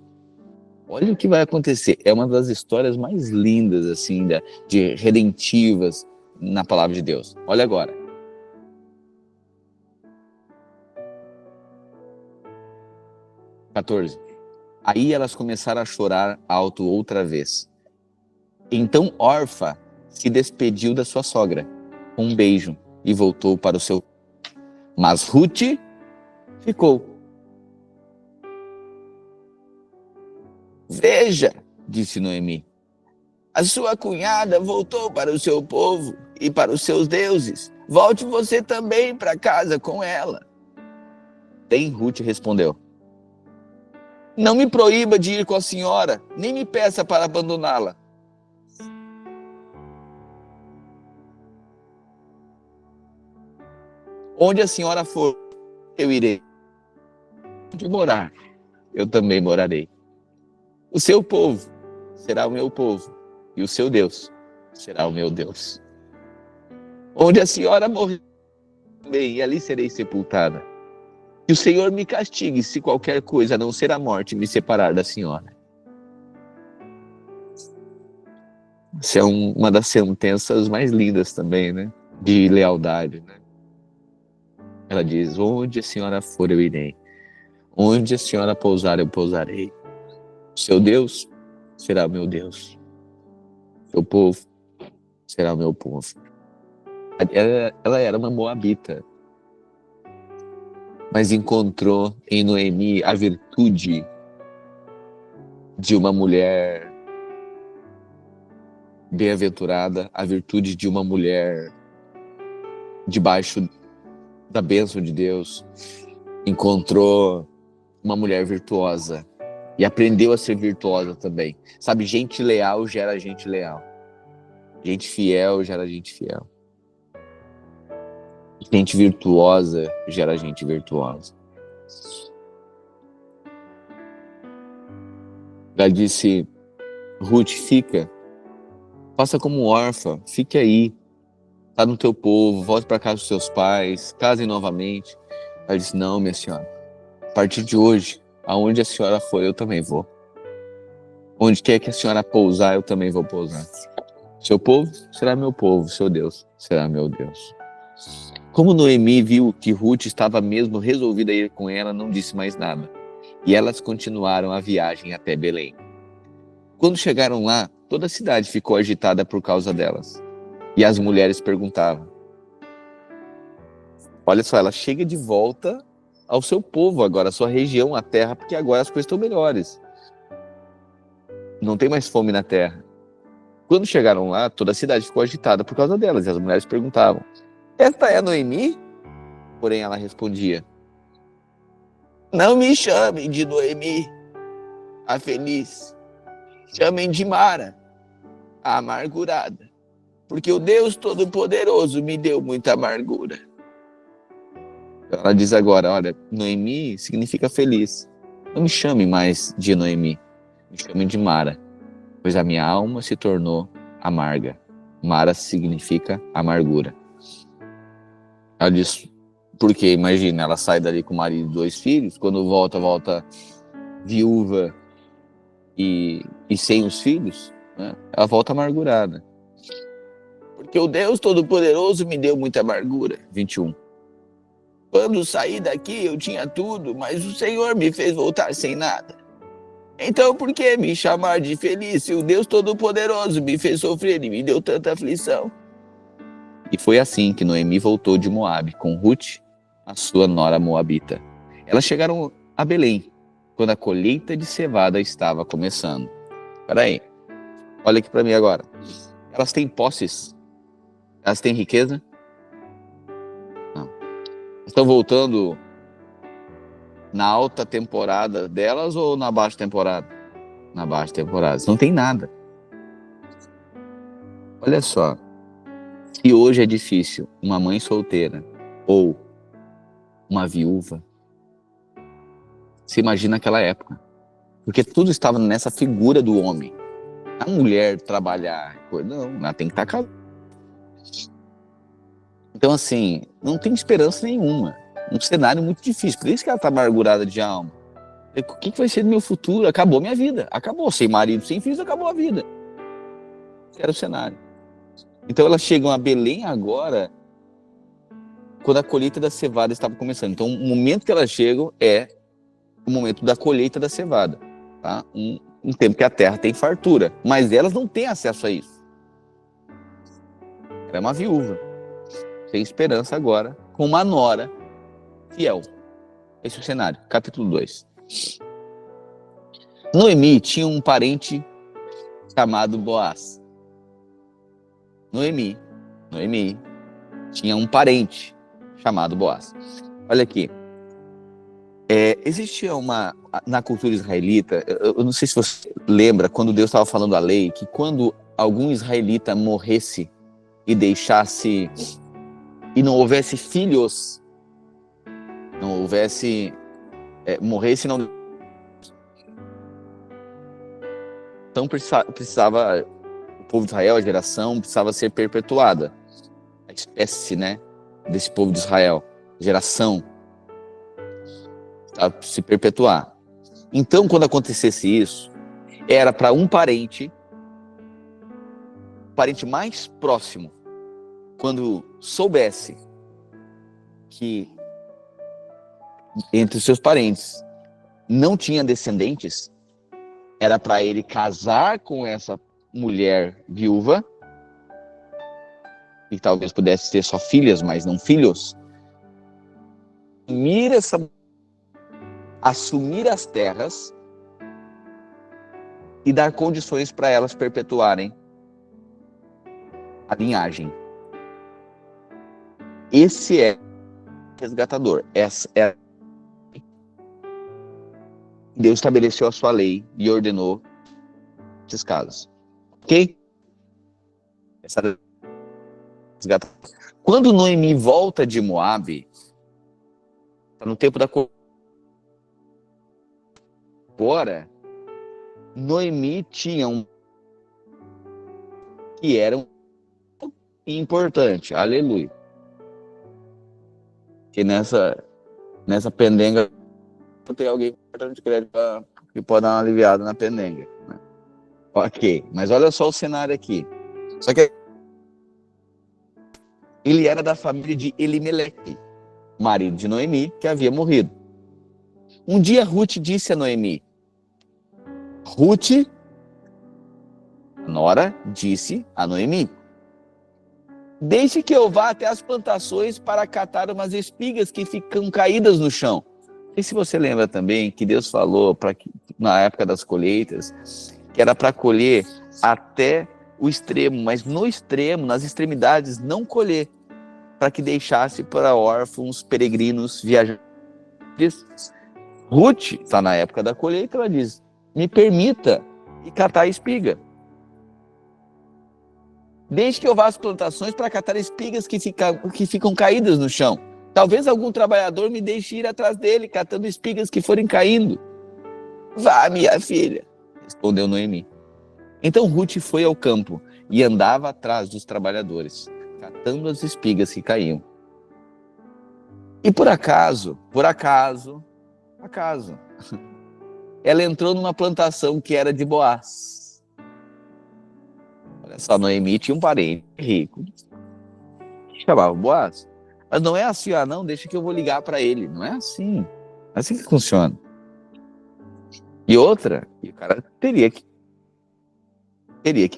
Olha o que vai acontecer. É uma das histórias mais lindas, assim, de redentivas na palavra de Deus. Olha agora. (14) Aí elas começaram a chorar alto outra vez. Então Orfa se despediu da sua sogra com um beijo e voltou para o seu... Mas Ruth ficou. Veja, disse Noemi, a sua cunhada voltou para o seu povo e para os seus deuses. Volte você também para casa com ela. Daí Ruth respondeu, não me proíba de ir com a senhora, nem me peça para abandoná-la. Onde a senhora for, eu irei. Onde morar, eu também morarei. O seu povo será o meu povo, e o seu Deus será o meu Deus. Onde a senhora morrer, bem, ali serei sepultada. Que o Senhor me castigue se qualquer coisa, a não ser a morte, me separar da senhora. Essa é uma das sentenças mais lindas também, né? De lealdade, né? Ela diz, onde a senhora for, eu irei. Onde a senhora pousar, eu pousarei. Seu Deus será o meu Deus. Seu povo será o meu povo. Ela era uma moabita, mas encontrou em Noemi a virtude de uma mulher bem-aventurada, a virtude de uma mulher debaixo da bênção de Deus. Encontrou uma mulher virtuosa e aprendeu a ser virtuosa também. Sabe, gente leal gera gente leal. Gente fiel gera gente fiel. Gente virtuosa gera gente virtuosa. Ela disse, Ruth, faça como órfã, fique aí, tá no teu povo, volte para casa dos seus pais, casem novamente. Ela disse, não, minha senhora, a partir de hoje, aonde a senhora for, eu também vou. Onde quer que a senhora pousar, eu também vou pousar. Seu povo será meu povo, seu Deus será meu Deus. Como Noemi viu que Ruth estava mesmo resolvida a ir com ela, não disse mais nada. E elas continuaram a viagem até Belém. Quando chegaram lá, toda a cidade ficou agitada por causa delas. E as mulheres perguntavam. Olha só, ela chega de volta ao seu povo agora, à sua região, à terra, porque agora as coisas estão melhores. Não tem mais fome na terra. Quando chegaram lá, toda a cidade ficou agitada por causa delas. E as mulheres perguntavam, esta é a Noemi? Porém, ela respondia, não me chamem de Noemi, a feliz. Chamem de Mara, a amargurada. Porque o Deus Todo-Poderoso me deu muita amargura. Ela diz agora, olha, Noemi significa feliz. Não me chame mais de Noemi, me chame de Mara, pois a minha alma se tornou amarga. Mara significa amargura. Ela diz, porque imagina, ela sai dali com o marido e 2 filhos, quando volta viúva e sem os filhos, né? Ela volta amargurada. Porque o Deus Todo-Poderoso me deu muita amargura. 21. Quando saí daqui eu tinha tudo, mas o Senhor me fez voltar sem nada. Então por que me chamar de feliz se o Deus Todo-Poderoso me fez sofrer e me deu tanta aflição? E foi assim que Noemi voltou de Moabe com Ruth, a sua nora moabita. Elas chegaram a Belém, quando a colheita de cevada estava começando. Espera aí, olha aqui para mim agora. Elas têm posses? Elas têm riqueza? Não. Estão voltando na alta temporada delas ou na baixa temporada? Na baixa temporada. Não tem nada. Olha só. Se hoje é difícil uma mãe solteira ou uma viúva, se imagina aquela época. Porque tudo estava nessa figura do homem. A mulher trabalhar, não, ela tem que estar casada. Então, assim, não tem esperança nenhuma. Um cenário muito difícil. Por isso que ela está amargurada de alma. O que vai ser do meu futuro? Acabou minha vida. Acabou. Sem marido, sem filhos, acabou a vida. Esse era o cenário. Então, elas chegam a Belém agora, quando a colheita da cevada estava começando. Então, o momento que elas chegam é o momento da colheita da cevada. Tá? Um tempo que a terra tem fartura. Mas elas não têm acesso a isso. Ela é uma viúva. Sem esperança agora, com uma nora fiel. Esse é o cenário. Capítulo 2. Noemi tinha um parente chamado Boaz. Noemi tinha um parente chamado Boaz. Olha aqui. Existia na cultura israelita, eu não sei se você lembra, quando Deus estava falando a lei, que quando algum israelita morresse e deixasse, e não houvesse filhos, não houvesse, morresse e não... Então precisava, o povo de Israel, a geração, precisava ser perpetuada. A espécie, né, desse povo de Israel, geração, precisava se perpetuar. Então, quando acontecesse isso, era para um parente mais próximo, quando soubesse que entre os seus parentes não tinha descendentes, era para ele casar com essa mulher viúva, e talvez pudesse ter só filhas, mas não filhos, assumir as terras e dar condições para elas perpetuarem a linhagem. Esse é resgatador. Essa é... Deus estabeleceu a sua lei e ordenou esses casos. Ok? Quando Noemi volta de Moabe, tá no tempo da agora, Noemi tinha um que era um importante, aleluia. Que nessa pendenga tem alguém importante que pode dar uma aliviada na pendenga, né? Ok, mas olha só o cenário aqui. Só que ele era da família de Elimeleque, marido de Noemi, que havia morrido. Um dia Ruth disse a Noemi, a nora disse a Noemi, deixe que eu vá até as plantações para catar umas espigas que ficam caídas no chão. E se você lembra também que Deus falou na época das colheitas, que era para colher até o extremo, mas no extremo, nas extremidades, não colher, para que deixasse para órfãos, peregrinos, viajantes. Ruth está na época da colheita, ela diz, me permita ir catar espiga. Deixe que eu vá às plantações para catar espigas que ficam caídas no chão. Talvez algum trabalhador me deixe ir atrás dele, catando espigas que forem caindo. Vá, minha filha, respondeu Noemi. Então Ruth foi ao campo e andava atrás dos trabalhadores, catando as espigas que caíam. E por acaso, ela entrou numa plantação que era de Boaz. Olha só, Noemi tinha um parente rico, que chamava Boaz. Mas não é assim, não, deixa que eu vou ligar para ele. Não é assim. É assim que funciona. E outra, o cara teria que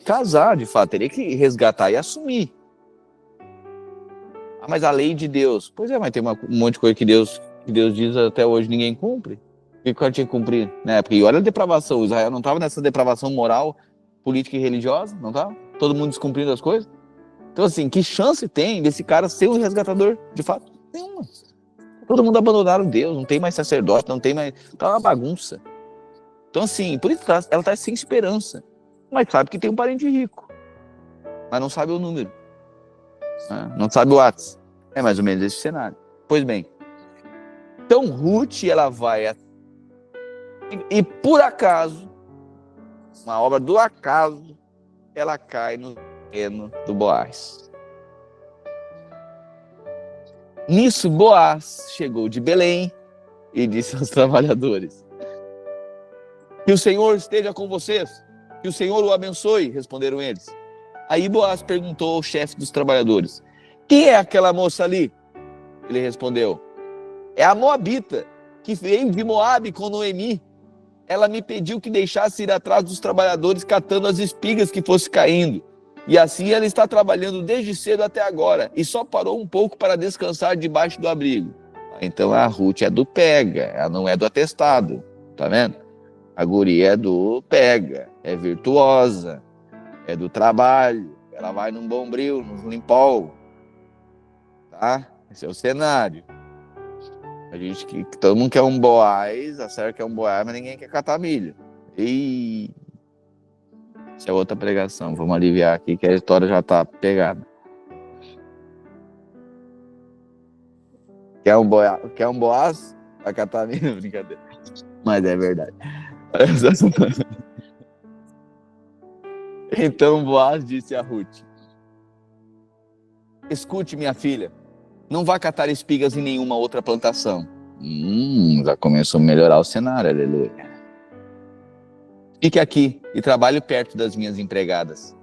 casar, de fato, teria que resgatar e assumir. Ah, mas a lei de Deus. Pois é, mas tem um monte de coisa que Deus diz até hoje ninguém cumpre. O que o cara tinha que cumprir na época? E olha a depravação. Israel não estava nessa depravação moral, política e religiosa? Não estava? Todo mundo descumprindo as coisas? Então, assim, que chance tem desse cara ser um resgatador, de fato? Nenhuma. Todo mundo abandonaram Deus, não tem mais sacerdote, não tem mais... Tá uma bagunça. Então, assim, por isso ela está sem esperança. Mas sabe que tem um parente rico. Mas não sabe o número. Não sabe o WhatsApp. É mais ou menos esse cenário. Pois bem. Então, Ruth, ela vai... E por acaso, uma obra do acaso, ela cai no terreno do Boaz. Nisso, Boaz chegou de Belém e disse aos trabalhadores, que o Senhor esteja com vocês, que o Senhor o abençoe, responderam eles. Aí Boaz perguntou ao chefe dos trabalhadores, quem é aquela moça ali? Ele respondeu, é a Moabita, que veio de Moabe com Noemi. Ela me pediu que deixasse ir atrás dos trabalhadores catando as espigas que fosse caindo. E assim ela está trabalhando desde cedo até agora e só parou um pouco para descansar debaixo do abrigo. Então a Ruth é do pega, ela não é do atestado, tá vendo? A guria é do pega, é virtuosa, é do trabalho, ela vai num bombril, num limpol, tá? Esse é o cenário. A gente que todo mundo quer um Boaz, a Sara quer um Boaz, mas ninguém quer catar milho. E essa é outra pregação. Vamos aliviar aqui que a história já tá pegada. Quer um Boaz pra catar milho? Brincadeira. Mas é verdade. Então Boaz disse a Ruth, escute, minha filha, não vá catar espigas em nenhuma outra plantação. Já começou a melhorar o cenário, aleluia. Fique aqui e trabalhe perto das minhas empregadas.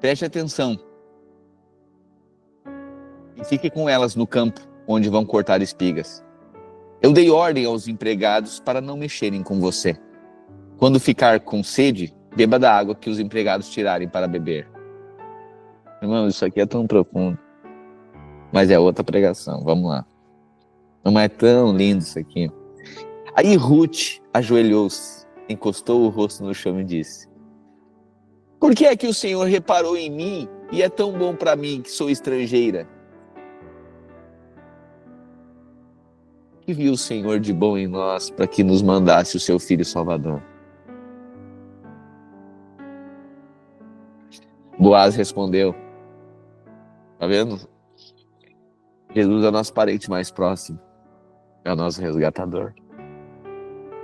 Preste atenção. E fique com elas no campo, onde vão cortar espigas. Eu dei ordem aos empregados para não mexerem com você. Quando ficar com sede, beba da água que os empregados tirarem para beber. Irmão, isso aqui é tão profundo. Mas é outra pregação, vamos lá. Não é tão lindo isso aqui. Aí Ruth ajoelhou-se, encostou o rosto no chão e disse, por que é que o Senhor reparou em mim e é tão bom para mim que sou estrangeira? Que viu o Senhor de bom em nós para que nos mandasse o seu Filho Salvador? Boaz respondeu, Tá vendo? Jesus é o nosso parente mais próximo. É o nosso resgatador.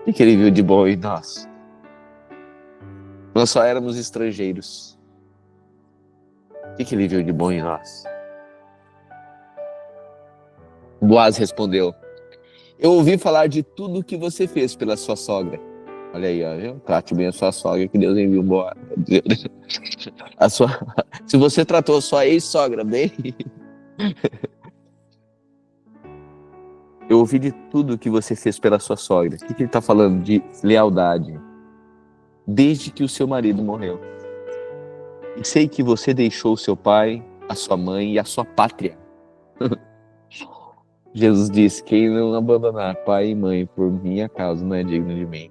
O que ele viu de bom em nós? Nós só éramos estrangeiros. O que ele viu de bom em nós? Boaz respondeu: eu ouvi falar de tudo que você fez pela sua sogra. Olha aí, ó, viu? Trate bem a sua sogra, que Deus enviou Boaz. Se você tratou a sua ex-sogra bem, eu ouvi de tudo que você fez pela sua sogra. O que ele está falando? De lealdade. Desde que o seu marido morreu. E sei que você deixou o seu pai, a sua mãe e a sua pátria. Jesus disse: quem não abandonar pai e mãe por minha causa não é digno de mim.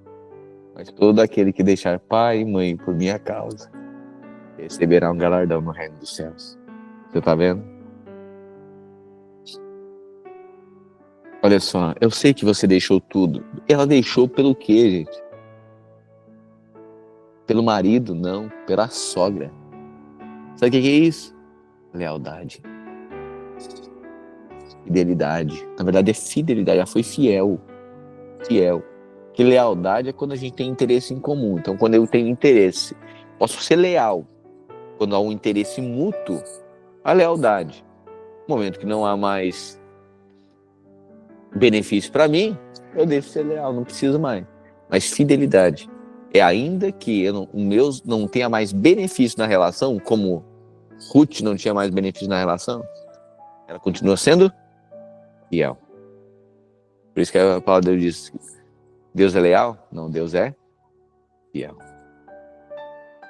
Mas todo aquele que deixar pai e mãe por minha causa receberá um galardão no reino dos céus. Você tá vendo? Olha só, eu sei que você deixou tudo. Ela deixou pelo quê, gente? Pelo marido? Não, pela sogra. Sabe o que é isso? Lealdade. Fidelidade. Na verdade é fidelidade, ela foi fiel. Fiel. Que lealdade é quando a gente tem interesse em comum. Então, quando eu tenho interesse, posso ser leal. Quando há um interesse mútuo, a lealdade. No momento que não há mais benefício para mim, eu deixo de ser leal, não preciso mais. Mas fidelidade é ainda que o meu não tenha mais benefício na relação, como Ruth não tinha mais benefício na relação, ela continua sendo fiel. Por isso que a palavra de Deus diz: Deus é leal? Não, Deus é fiel.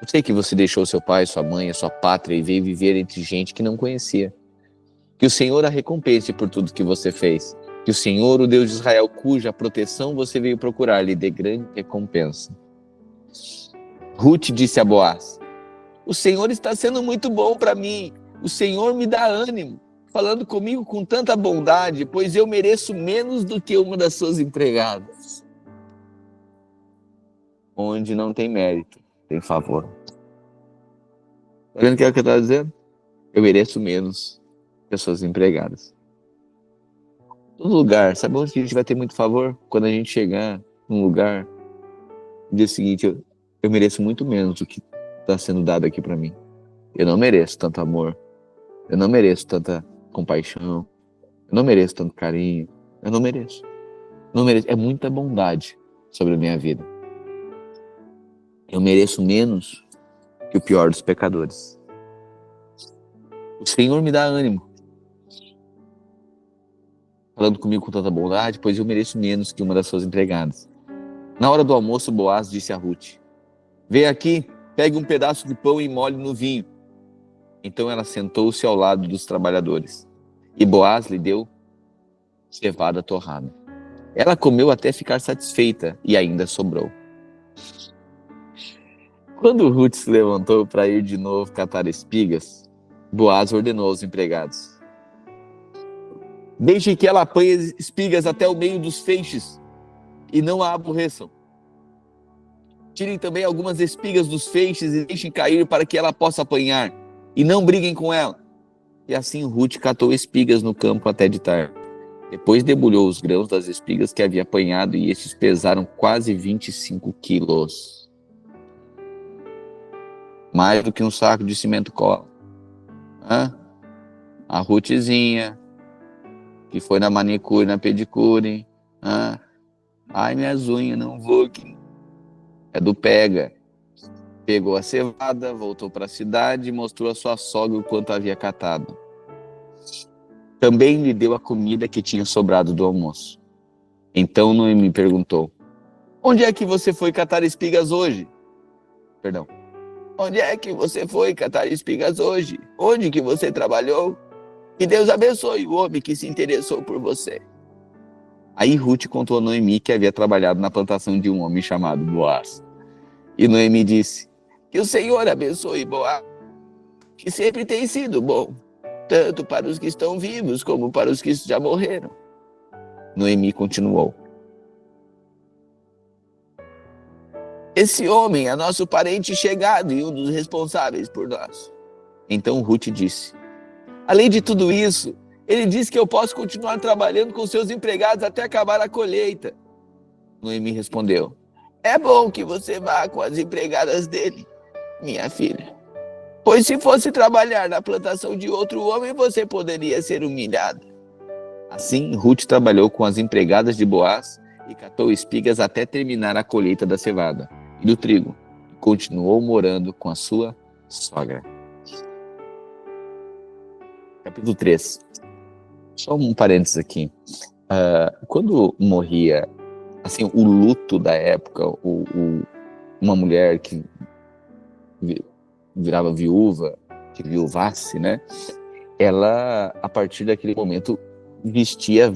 Eu sei que você deixou seu pai, sua mãe, a sua pátria e veio viver entre gente que não conhecia. Que o Senhor a recompense por tudo que você fez. Que o Senhor, o Deus de Israel, cuja proteção você veio procurar, lhe dê grande recompensa. Ruth disse a Boaz: o Senhor está sendo muito bom para mim. O Senhor me dá ânimo, falando comigo com tanta bondade, pois eu mereço menos do que uma das suas empregadas. Onde não tem mérito, tem favor. Tá vendo o que é o que eu estou dizendo? Eu mereço menos que as suas empregadas. Todo lugar, sabe onde a gente vai ter muito favor? Quando a gente chegar num lugar, no dia seguinte, eu mereço muito menos do que está sendo dado aqui para mim. Eu não mereço tanto amor. Eu não mereço tanta compaixão. Eu não mereço tanto carinho. Eu não mereço. Não mereço. É muita bondade sobre a minha vida. Eu mereço menos que o pior dos pecadores. O Senhor me dá ânimo, falando comigo com tanta bondade, pois eu mereço menos que uma das suas empregadas. Na hora do almoço, Boaz disse a Ruth: vem aqui, pegue um pedaço de pão e molhe no vinho. Então ela sentou-se ao lado dos trabalhadores, e Boaz lhe deu cevada torrada. Ela comeu até ficar satisfeita, e ainda sobrou. Quando Ruth se levantou para ir de novo catar espigas, Boaz ordenou aos empregados: deixem que ela apanhe espigas até o meio dos feixes, e não a aborreçam. Tirem também algumas espigas dos feixes e deixem cair para que ela possa apanhar, e não briguem com ela. E assim Ruth catou espigas no campo até de tarde. Depois debulhou os grãos das espigas que havia apanhado, e estes pesaram quase 25 quilos. Mais do que um saco de cimento cola. A Ruthzinha, que foi na manicure, na pedicure. Ai, minhas unhas, não vou. É do pega. Pegou a cevada, voltou para a cidade e mostrou a sua sogra o quanto havia catado. Também lhe deu a comida que tinha sobrado do almoço. Então Noemi perguntou: onde é que você foi catar espigas hoje? Onde é que você foi catar espigas hoje? Onde que você trabalhou? Que Deus abençoe o homem que se interessou por você. Aí Ruth contou a Noemi que havia trabalhado na plantação de um homem chamado Boaz. E Noemi disse: que o Senhor abençoe Boaz, que sempre tem sido bom, tanto para os que estão vivos como para os que já morreram. Noemi continuou: esse homem é nosso parente chegado e um dos responsáveis por nós. Então Ruth disse: Além de tudo isso, ele diz que eu posso continuar trabalhando com seus empregados até acabar a colheita. Noemi respondeu: é bom que você vá com as empregadas dele, minha filha. Pois se fosse trabalhar na plantação de outro homem, você poderia ser humilhada. Assim, Ruth trabalhou com as empregadas de Boaz e catou espigas até terminar a colheita da cevada e do trigo. E continuou morando com a sua sogra. Capítulo 3. Só um parênteses aqui. Quando morria, assim, o luto da época, uma mulher que virava viúva, que viuvasse, né? Ela, a partir daquele momento, vestia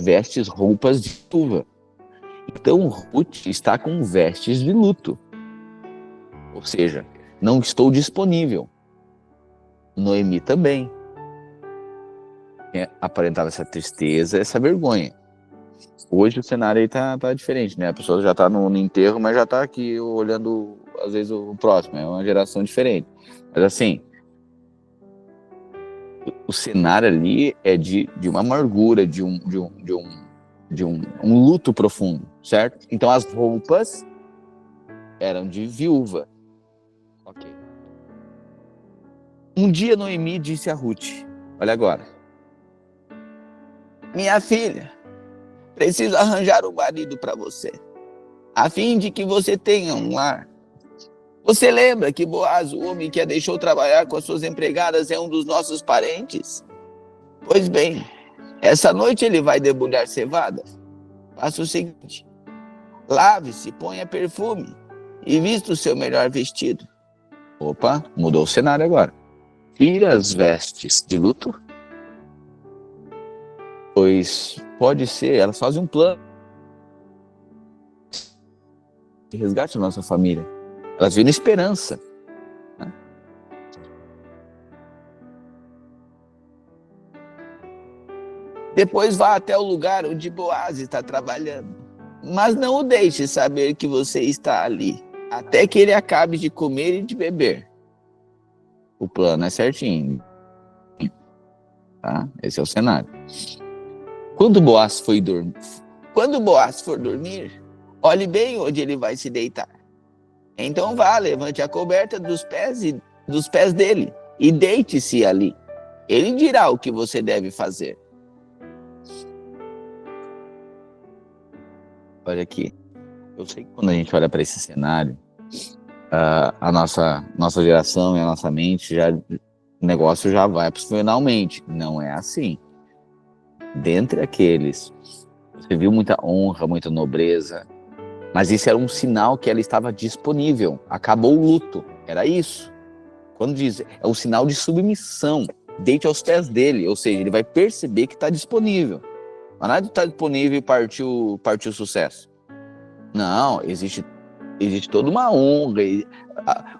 roupas de viúva. Então, Ruth está com vestes de luto. Ou seja, não estou disponível. Noemi também. Aparentava essa tristeza, essa vergonha. Hoje o cenário aí tá diferente, né? A pessoa já tá no enterro, mas já tá aqui olhando, às vezes, o próximo. É uma geração diferente. Mas assim, o cenário ali é de uma amargura, de um luto profundo, certo? Então as roupas eram de viúva. Ok. Um dia Noemi disse a Ruth: olha agora, minha filha, preciso arranjar um marido para você, a fim de que você tenha um lar. Você lembra que Boaz, o homem que a deixou trabalhar com as suas empregadas, é um dos nossos parentes? Pois bem, essa noite ele vai debulhar cevada. Faça o seguinte: lave-se, ponha perfume e vista o seu melhor vestido. Opa, mudou o cenário agora. Tira as vestes de luto, pois pode ser, elas fazem um plano de resgate da nossa família. Elas viram esperança. Né? Depois vá até o lugar onde Boaz está trabalhando, mas não o deixe saber que você está ali, até que ele acabe de comer e de beber. O plano é certinho. Tá? Esse é o cenário. Quando Boaz for dormir, olhe bem onde ele vai se deitar. Então vá, levante a coberta dos pés dele e deite-se ali. Ele dirá o que você deve fazer. Olha aqui, eu sei que quando a gente olha para esse cenário, a nossa geração e a nossa mente, o negócio já vai finalmente. Não é assim. Dentre aqueles, você viu muita honra, muita nobreza, mas isso era um sinal que ela estava disponível. Acabou o luto, era isso. Quando diz, é um sinal de submissão. Deite aos pés dele, ou seja, ele vai perceber que está disponível. Mas nada de estar disponível e partiu o sucesso. Não, existe toda uma honra.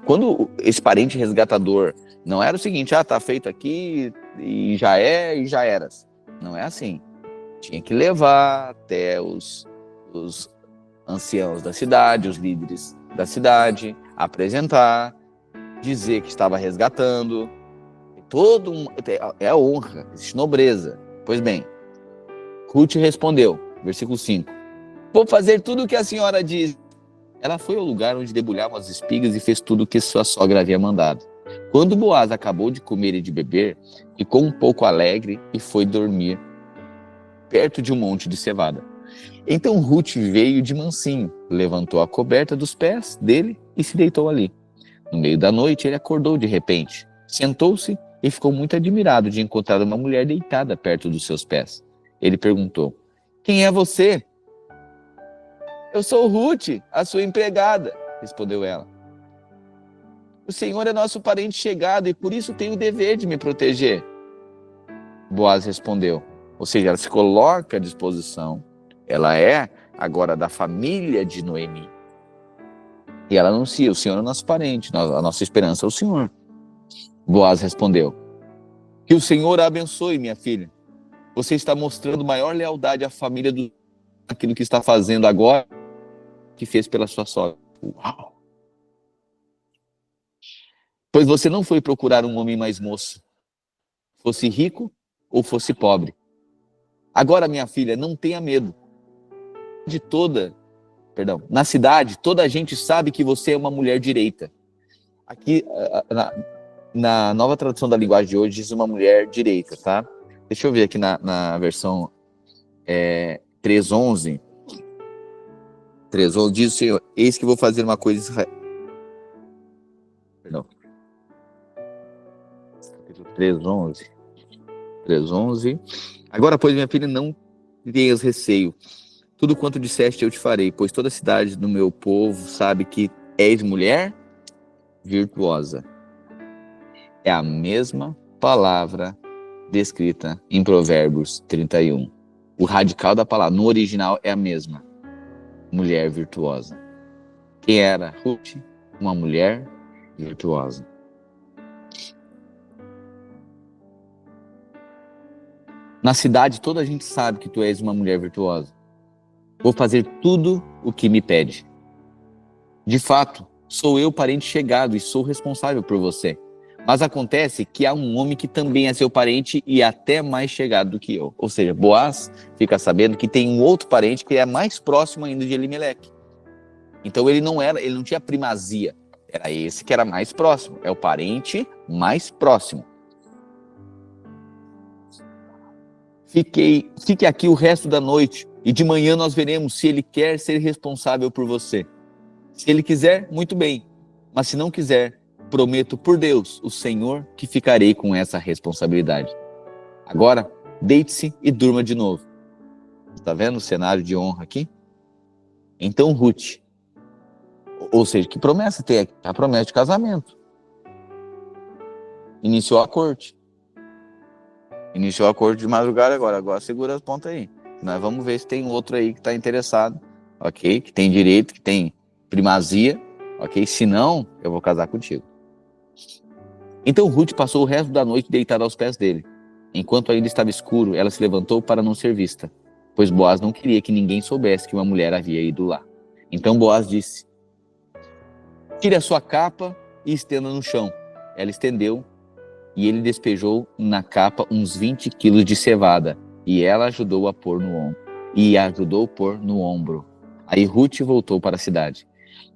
Quando esse parente resgatador não era o seguinte, tá feito aqui e já eras. Não é assim. Tinha que levar até os anciãos da cidade, os líderes da cidade, apresentar, dizer que estava resgatando. É honra, existe nobreza. Pois bem, Ruth respondeu, versículo 5. Vou fazer tudo o que a senhora diz. Ela foi ao lugar onde debulhavam as espigas e fez tudo o que sua sogra havia mandado. Quando Boaz acabou de comer e de beber, ficou um pouco alegre e foi dormir perto de um monte de cevada. Então Ruth veio de mansinho, levantou a coberta dos pés dele e se deitou ali. No meio da noite ele acordou de repente, sentou-se e ficou muito admirado de encontrar uma mulher deitada perto dos seus pés. Ele perguntou: quem é você? Eu sou Ruth, a sua empregada, respondeu ela. O Senhor é nosso parente chegado e por isso tem o dever de me proteger. Boaz respondeu. Ou seja, ela se coloca à disposição. Ela é agora da família de Noemi. E ela anuncia, o Senhor é nosso parente, a nossa esperança é o Senhor. Boaz respondeu. Que o Senhor a abençoe, minha filha. Você está mostrando maior lealdade à família do aquilo que está fazendo agora, que fez pela sua sogra. Uau! Pois você não foi procurar um homem mais moço, fosse rico ou fosse pobre. Agora, minha filha, não tenha medo. Na cidade, toda a gente sabe que você é uma mulher direita. Aqui, na nova tradução da linguagem de hoje, diz uma mulher direita, tá? Deixa eu ver aqui na versão 3:11. 3:11 diz o Senhor: eis que vou fazer uma coisa... Perdão. 3:11. 3:11. Agora, pois, minha filha, não tenhas receio. Tudo quanto disseste eu te farei, pois toda a cidade do meu povo sabe que és mulher virtuosa. É a mesma palavra descrita em Provérbios 31. O radical da palavra, no original, é a mesma. Mulher virtuosa. Quem era Ruth? Uma mulher virtuosa. Na cidade, toda a gente sabe que tu és uma mulher virtuosa. Vou fazer tudo o que me pede. De fato, sou eu parente chegado e sou responsável por você. Mas acontece que há um homem que também é seu parente e até mais chegado do que eu. Ou seja, Boaz fica sabendo que tem um outro parente que é mais próximo ainda de Elimeleque. Então ele não tinha primazia. Era esse que era mais próximo. É o parente mais próximo. Fique aqui o resto da noite e de manhã nós veremos se ele quer ser responsável por você. Se ele quiser, muito bem. Mas se não quiser, prometo por Deus, o Senhor, que ficarei com essa responsabilidade. Agora, deite-se e durma de novo. Está vendo o cenário de honra aqui? Então Ruth, ou seja, que promessa tem aqui? A promessa de casamento. Iniciou a corte. Iniciou a corte de madrugada agora segura as pontas aí. Nós vamos ver se tem outro aí que está interessado, ok? Que tem direito, que tem primazia, ok? Se não, eu vou casar contigo. Então Ruth passou o resto da noite deitada aos pés dele. Enquanto ainda estava escuro, ela se levantou para não ser vista, pois Boaz não queria que ninguém soubesse que uma mulher havia ido lá. Então Boaz disse: tire a sua capa e estenda no chão. Ela estendeu e ele despejou na capa uns 20 quilos de cevada e ela ajudou a pôr no ombro. Aí Ruth voltou para a cidade.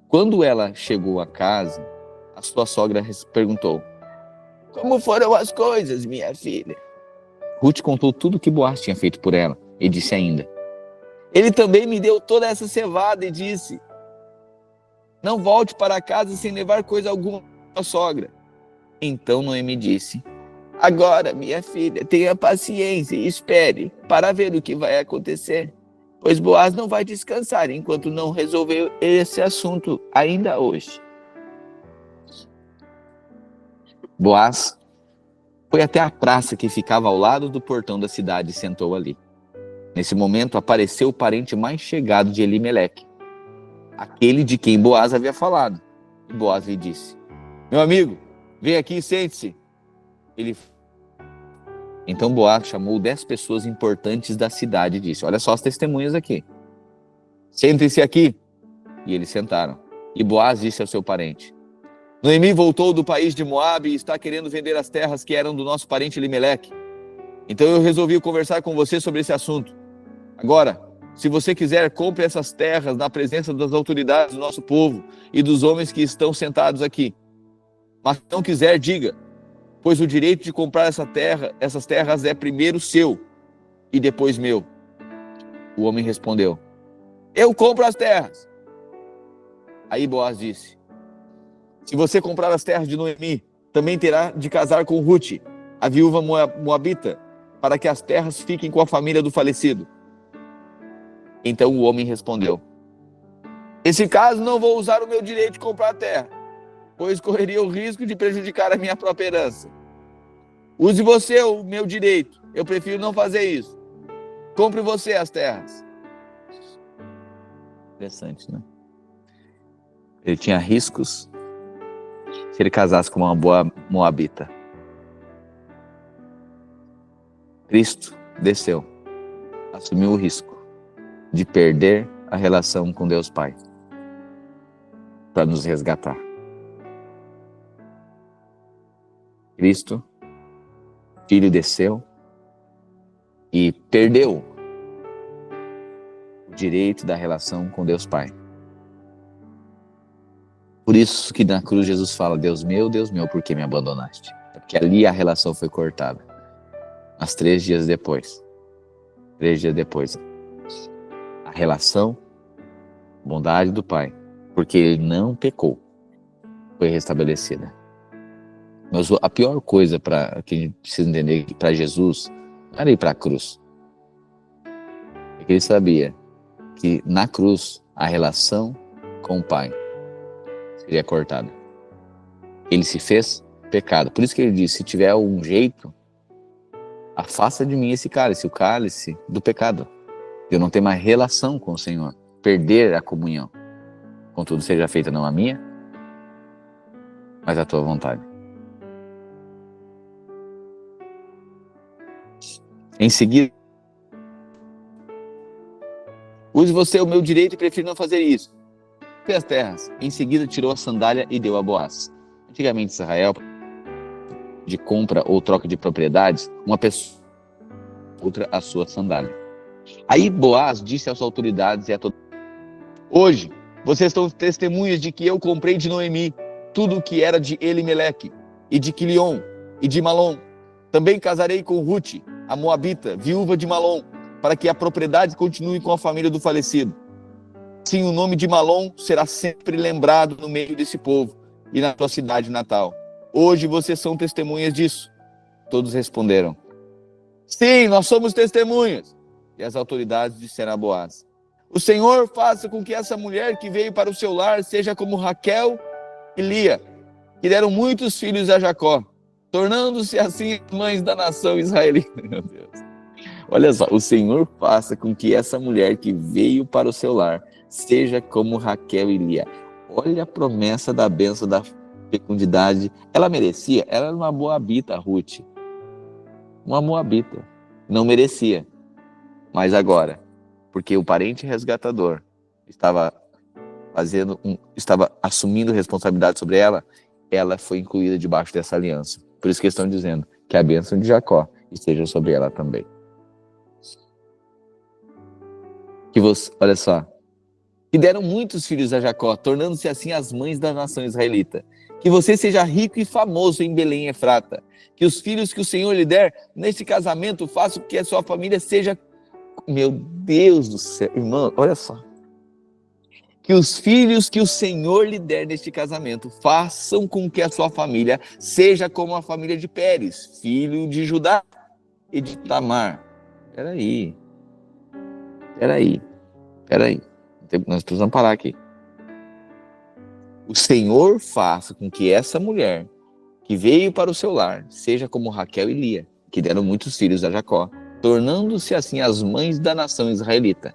Quando ela chegou à casa, a sua sogra perguntou: como foram as coisas, minha filha? Ruth contou tudo o que Boaz tinha feito por ela e disse ainda: ele também me deu toda essa cevada e disse: não volte para casa sem levar coisa alguma à sogra. Então Noemi disse: agora, minha filha, tenha paciência e espere para ver o que vai acontecer, pois Boaz não vai descansar enquanto não resolver esse assunto ainda hoje. Boaz foi até a praça que ficava ao lado do portão da cidade e sentou ali. Nesse momento apareceu o parente mais chegado de Elimeleque, aquele de quem Boaz havia falado. E Boaz lhe disse: meu amigo, vem aqui e sente-se. Então Boaz chamou 10 pessoas importantes da cidade e disse: olha só as testemunhas aqui. Sentem-se aqui. E eles sentaram. E Boaz disse ao seu parente: Noemi voltou do país de Moabe e está querendo vender as terras que eram do nosso parente Elimeleque. Então eu resolvi conversar com você sobre esse assunto. Agora, se você quiser, compre essas terras na presença das autoridades do nosso povo e dos homens que estão sentados aqui. Mas se não quiser, diga, pois o direito de comprar essas terras é primeiro seu e depois meu. O homem respondeu: eu compro as terras. Aí Boaz disse: se você comprar as terras de Noemi, também terá de casar com Ruth, a viúva moabita, para que as terras fiquem com a família do falecido. Então o homem respondeu: nesse caso não vou usar o meu direito de comprar a terra, pois correria o risco de prejudicar a minha própria herança. Use você o meu direito, eu prefiro não fazer isso. Compre você as terras. Interessante, né? Ele tinha riscos se ele casasse com uma boa moabita. Cristo desceu, assumiu o risco de perder a relação com Deus Pai para nos resgatar. Cristo, Filho, desceu e perdeu o direito da relação com Deus Pai. Por isso que na cruz Jesus fala: Deus meu, por que me abandonaste? É porque ali a relação foi cortada. Mas 3 dias depois, a relação, bondade do Pai, porque ele não pecou, foi restabelecida. Mas a pior coisa que a gente precisa entender para Jesus não era ir para a cruz. É que ele sabia que na cruz a relação com o Pai seria cortada. Ele se fez pecado. Por isso que ele disse: se tiver um jeito, afasta de mim esse cálice, o cálice do pecado. Eu não tenho mais relação com o Senhor. Perder a comunhão. Contudo, seja feita não a minha, mas a tua vontade. Em seguida, use você o meu direito e prefiro não fazer isso. Fez as terras. Em seguida, tirou a sandália e deu a Boaz. Antigamente, em Israel, de compra ou troca de propriedades, uma pessoa outra a sua sandália. Aí Boaz disse às autoridades e a todos: hoje, vocês estão testemunhas de que eu comprei de Noemi tudo o que era de Elimeleque, e de Quilion, e de Malom. Também casarei com Rute, a Moabita, viúva de Malom, para que a propriedade continue com a família do falecido. Sim, o nome de Malom será sempre lembrado no meio desse povo e na sua cidade natal. Hoje vocês são testemunhas disso. Todos responderam: sim, nós somos testemunhas. E as autoridades disseram a Boaz: o Senhor faça com que essa mulher que veio para o seu lar seja como Raquel e Lia, que deram muitos filhos a Jacó, tornando-se assim mães da nação israelita. Meu Deus. Olha só, o Senhor faça com que essa mulher que veio para o seu lar seja como Raquel e Lia. Olha a promessa da bênção da fecundidade. Ela merecia? Ela era uma moabita, Ruth. Uma moabita. Não merecia. Mas agora, porque o parente resgatador estava assumindo responsabilidade sobre ela, ela foi incluída debaixo dessa aliança. Por isso que estão dizendo que a bênção de Jacó esteja sobre ela também. Olha só, que deram muitos filhos a Jacó, tornando-se assim as mães da nação israelita. Que você seja rico e famoso em Belém Efrata. Que os filhos que o Senhor lhe der neste casamento façam que a sua família seja... Meu Deus do céu, irmão, olha só. Que os filhos que o Senhor lhe der neste casamento façam com que a sua família seja como a família de Pérez, filho de Judá e de Tamar. Peraí. Nós precisamos parar aqui. O Senhor faça com que essa mulher que veio para o seu lar seja como Raquel e Lia, que deram muitos filhos a Jacó, tornando-se assim as mães da nação israelita.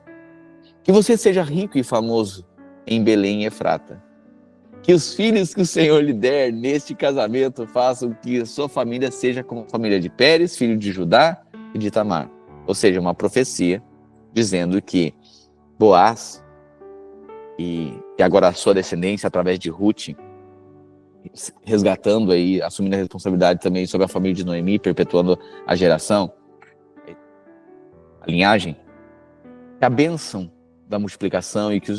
Que você seja rico e famoso em Belém e Efrata. Que os filhos que o Senhor lhe der neste casamento façam que a sua família seja como a família de Pérez, filho de Judá e de Tamar. Ou seja, uma profecia dizendo que Boaz e agora a sua descendência através de Ruth, resgatando aí, assumindo a responsabilidade também sobre a família de Noemi, perpetuando a geração, a linhagem, que a bênção da multiplicação e que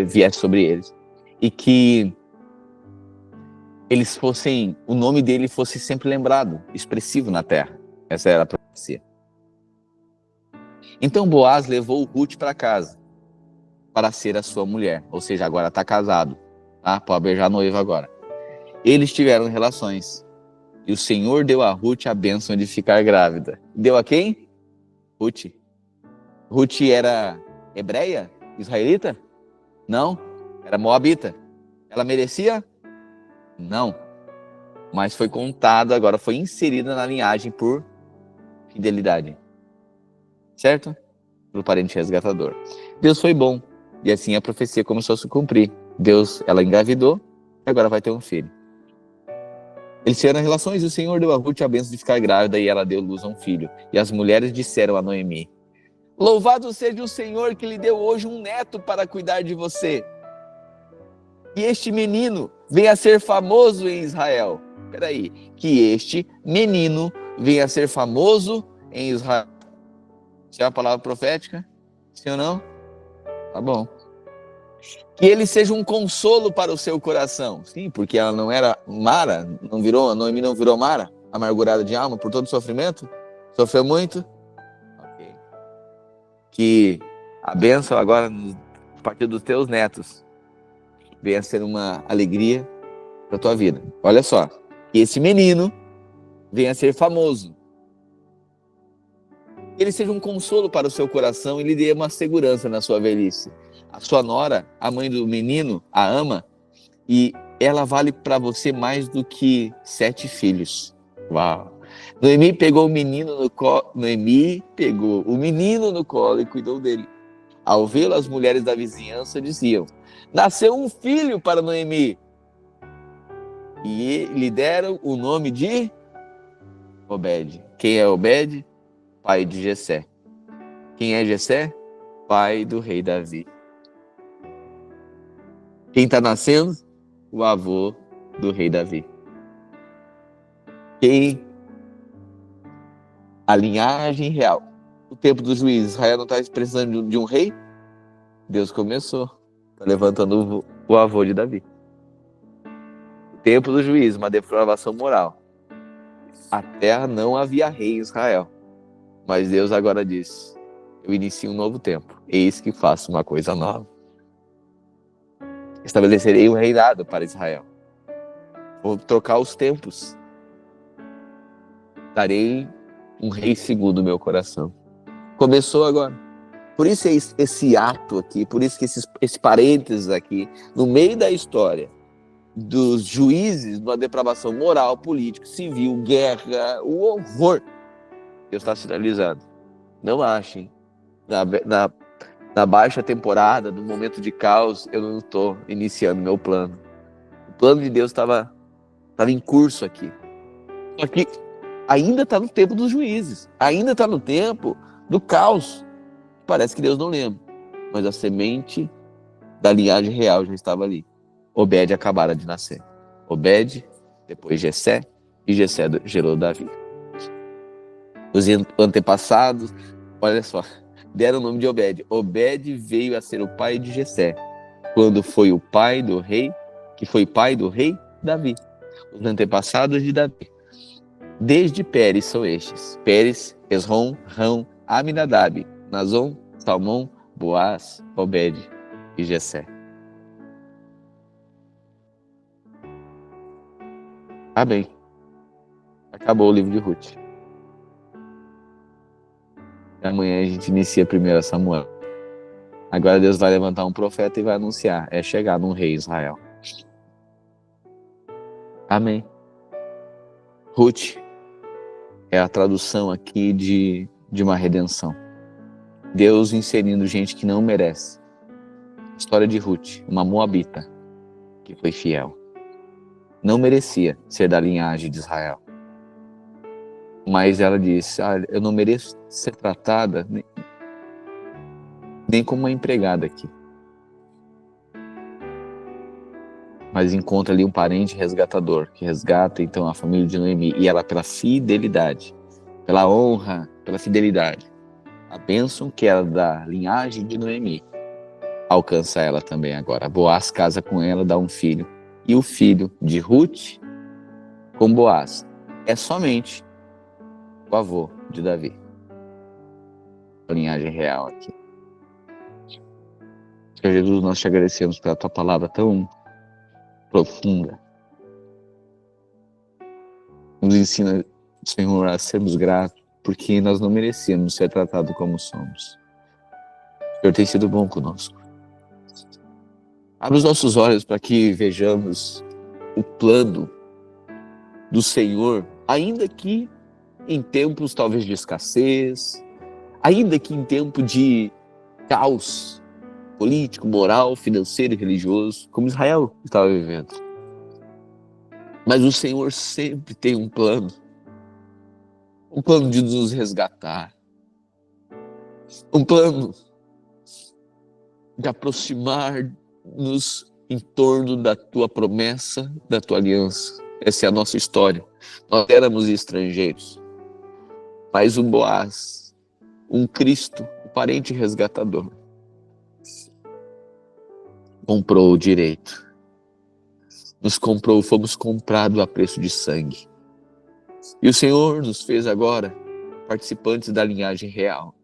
viesse sobre eles. E que eles fossem, o nome dele fosse sempre lembrado, expressivo na terra. Essa era a profecia. Então Boaz levou Ruth para casa, para ser a sua mulher. Ou seja, agora está casado. Tá? Pode beijar a noiva agora. Eles tiveram relações. E o Senhor deu a Ruth a bênção de ficar grávida. Deu a quem? Ruth. Ruth era hebreia? Israelita? Não. Era moabita. Ela merecia? Não. Mas foi contada, agora foi inserida na linhagem por fidelidade. Certo? Pelo parente resgatador. Deus foi bom. E assim a profecia começou a se cumprir. Ela engravidou e agora vai ter um filho. Eles tiveram relações e o Senhor deu a Ruth a bênção de ficar grávida e ela deu luz a um filho. E as mulheres disseram a Noemi: louvado seja o Senhor que lhe deu hoje um neto para cuidar de você. E este menino venha a ser famoso em Israel. Que este menino venha a ser famoso em Israel. Isso é uma palavra profética? Sim ou não? Tá bom. Que ele seja um consolo para o seu coração. Sim, porque ela não era Mara, a Noemi não virou Mara, amargurada de alma por todo o sofrimento? Sofreu muito? Ok. Que a bênção agora, a partir dos teus netos, venha ser uma alegria para a tua vida. Olha só, que esse menino venha a ser famoso. Que ele seja um consolo para o seu coração e lhe dê uma segurança na sua velhice. A sua nora, a mãe do menino, a ama, e ela vale para você mais do que 7 filhos. Uau! Noemi pegou o menino no colo, e cuidou dele. Ao vê-lo, as mulheres da vizinhança diziam: nasceu um filho para Noemi. E lhe deram o nome de Obed. Quem é Obed? Pai de Jessé. Quem é Jessé? Pai do rei Davi. Quem está nascendo? O avô do rei Davi. Quem? A linhagem real. O tempo dos juízes. Israel não está precisando de um rei? Deus começou. Está levantando o avô de Davi. O tempo do juízo, uma depravação moral. A terra não havia rei em Israel. Mas Deus agora diz: eu inicio um novo tempo. Eis que faço uma coisa nova. Estabelecerei um reinado para Israel. Vou trocar os tempos. Darei um rei segundo o meu coração. Começou agora. Por isso esse ato aqui, por isso que esse parênteses aqui, no meio da história dos juízes, de uma depravação moral, política, civil, guerra, o horror, Deus está sinalizando. Não achem, na baixa temporada, no momento de caos, eu não estou iniciando meu plano. O plano de Deus estava em curso aqui. Só que ainda está no tempo dos juízes, ainda está no tempo do caos. Parece que Deus não lembra, mas a semente da linhagem real já estava ali. Obed acabara de nascer. Obed, depois Jessé, e Jessé gerou Davi. Os antepassados, olha só, deram o nome de Obed. Obed veio a ser o pai de Jessé, quando foi o pai do rei, que foi pai do rei Davi. Os antepassados de Davi. Desde Pérez são estes: Pérez, Esrom, Rão, Aminadab, Nazon, Salmão, Boaz, Obed e Jessé. Amém. Acabou o livro de Ruth. Amanhã a gente inicia 1 Samuel. Agora Deus vai levantar um profeta e vai anunciar: é chegar num rei Israel. Amém. Ruth é a tradução aqui de uma redenção. Deus inserindo gente que não merece. História de Ruth, uma moabita que foi fiel. Não merecia ser da linhagem de Israel. Mas ela disse: eu não mereço ser tratada nem como uma empregada aqui. Mas encontra ali um parente resgatador, que resgata então a família de Noemi. E ela, pela fidelidade, pela honra, pela fidelidade, a bênção que era da linhagem de Noemi, alcança ela também agora. Boaz casa com ela, dá um filho. E o filho de Ruth com Boaz é somente o avô de Davi. A linhagem real aqui. Senhor Jesus, nós te agradecemos pela tua palavra tão profunda. Nos ensina, Senhor, a sermos gratos, porque nós não merecíamos ser tratados como somos. O Senhor tem sido bom conosco. Abre os nossos olhos para que vejamos o plano do Senhor, ainda que em tempos talvez de escassez, ainda que em tempo de caos político, moral, financeiro e religioso, como Israel estava vivendo. Mas o Senhor sempre tem um plano de nos resgatar, um plano de aproximar-nos em torno da tua promessa, da tua aliança. Essa é a nossa história. Nós éramos estrangeiros, mas o Boaz um Cristo, o parente resgatador, comprou o direito. Nos comprou, fomos comprados a preço de sangue. E o Senhor nos fez agora participantes da linhagem real.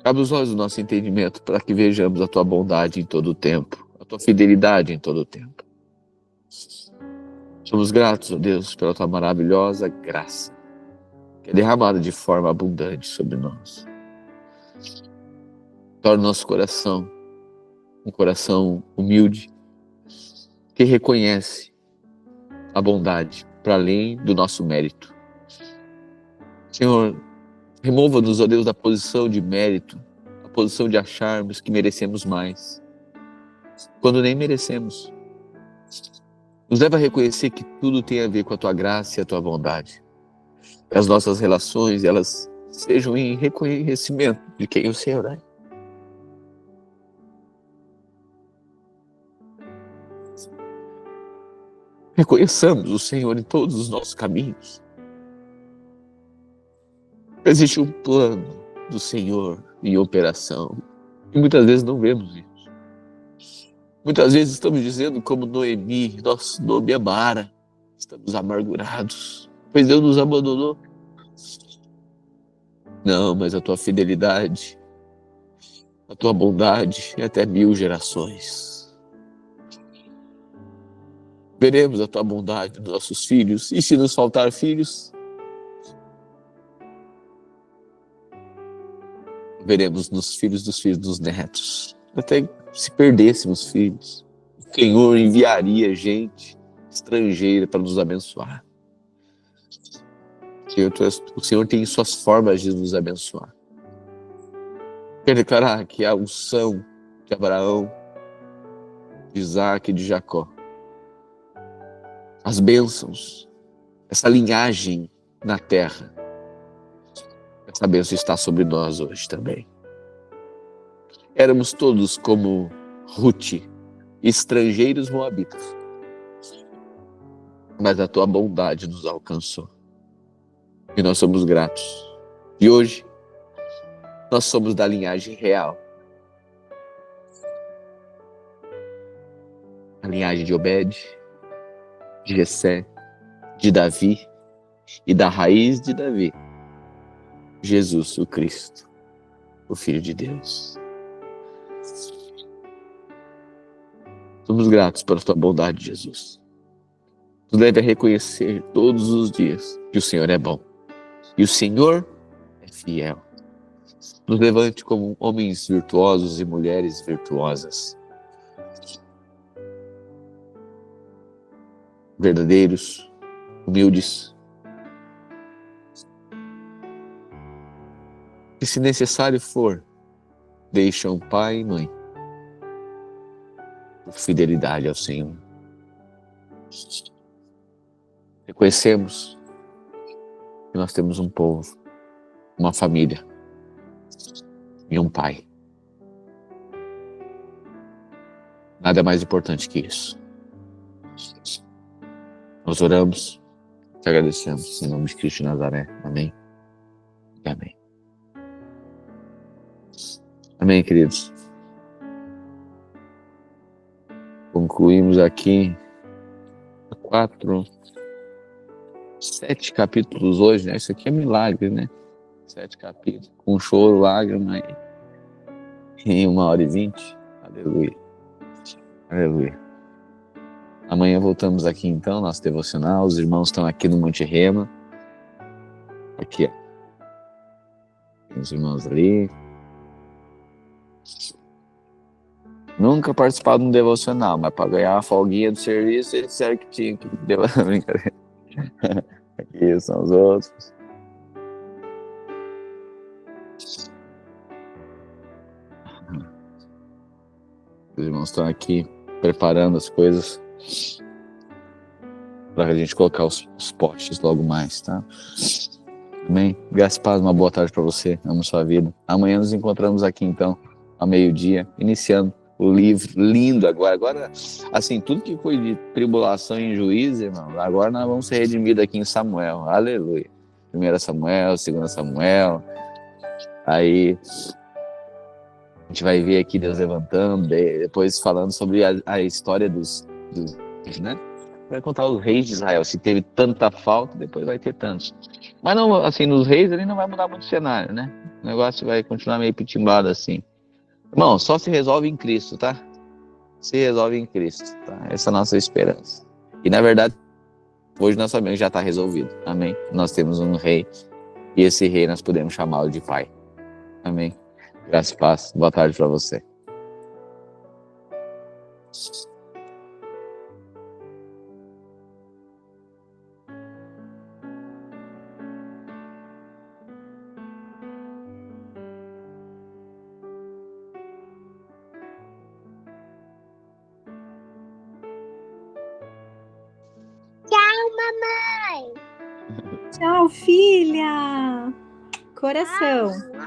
Abre os olhos do nosso entendimento para que vejamos a tua bondade em todo o tempo, a tua fidelidade em todo o tempo. Somos gratos, ó Deus, pela tua maravilhosa graça, que é derramada de forma abundante sobre nós. Torna o nosso coração um coração humilde, que reconhece a bondade para além do nosso mérito. Senhor, remova-nos, ó Deus, da posição de mérito, a posição de acharmos que merecemos mais, quando nem merecemos. Nos leva a reconhecer que tudo tem a ver com a tua graça e a tua bondade. Que as nossas relações, elas sejam em reconhecimento de quem o Senhor é. Reconheçamos o Senhor em todos os nossos caminhos. Existe um plano do Senhor em operação e muitas vezes não vemos isso. Muitas vezes estamos dizendo como Noemi, nosso nome é Mara, estamos amargurados, pois Deus nos abandonou. Não, mas a tua fidelidade, a tua bondade é até 1000 gerações. Veremos a tua bondade nos nossos filhos, e se nos faltar filhos, veremos nos filhos dos netos. Até se perdêssemos filhos, o Senhor enviaria gente estrangeira para nos abençoar. O Senhor tem suas formas de nos abençoar. Quero declarar que a unção de Abraão, de Isaac e de Jacó, as bênçãos, essa linhagem na terra, essa bênção está sobre nós hoje também. Éramos todos como Ruth, estrangeiros moabitas, mas a tua bondade nos alcançou e nós somos gratos. E hoje nós somos da linhagem real, a linhagem de Obed, de Jessé, de Davi e da raiz de Davi, Jesus, o Cristo, o Filho de Deus. Somos gratos pela tua bondade, Jesus. Nos leve a reconhecer todos os dias que o Senhor é bom e o Senhor é fiel. Nos levante como homens virtuosos e mulheres virtuosas, verdadeiros, humildes, que se necessário for, deixam pai e mãe por fidelidade ao Senhor. Reconhecemos que nós temos um povo, uma família e um pai. Nada mais importante que isso. Nós oramos, te agradecemos em nome de Cristo de Nazaré. Amém e amém. Amém, queridos. Concluímos aqui 7 capítulos hoje, né? Isso aqui é milagre, né? 7 capítulos, com choro, lágrima em 1h20. Aleluia. Aleluia. Amanhã voltamos aqui então, nosso devocional. Os irmãos estão aqui no Monte Rema. Aqui, ó. Tem os irmãos ali. Nunca participaram de um devocional, mas para ganhar a folguinha do serviço, eles disseram que tinha que brincadeira. Aqui são os outros. Os irmãos estão aqui preparando as coisas para a gente colocar os postes logo mais, tá? Amém? Graças e paz, uma boa tarde para você. Amo sua vida. Amanhã nos encontramos aqui então, ao meio-dia, iniciando o livro lindo agora. Agora, assim, tudo que foi de tribulação em Juízes, irmão, agora nós vamos ser redimidos aqui em Samuel. Aleluia. 1 Samuel, 2 Samuel, Aí a gente vai ver aqui Deus levantando, depois falando sobre a história dos reis, né? Vai contar os reis de Israel. Se teve tanta falta, depois vai ter tantos. Mas não, assim, nos reis ele não vai mudar muito o cenário, né? O negócio vai continuar meio pitimbado assim. Irmão, só se resolve em Cristo, tá? Se resolve em Cristo, tá? Essa é a nossa esperança. E na verdade, hoje nós sabemos que já está resolvido. Amém? Nós temos um rei e esse rei nós podemos chamá-lo de Pai. Amém? Graças e paz. Boa tarde para você. Tchau, filha! Coração.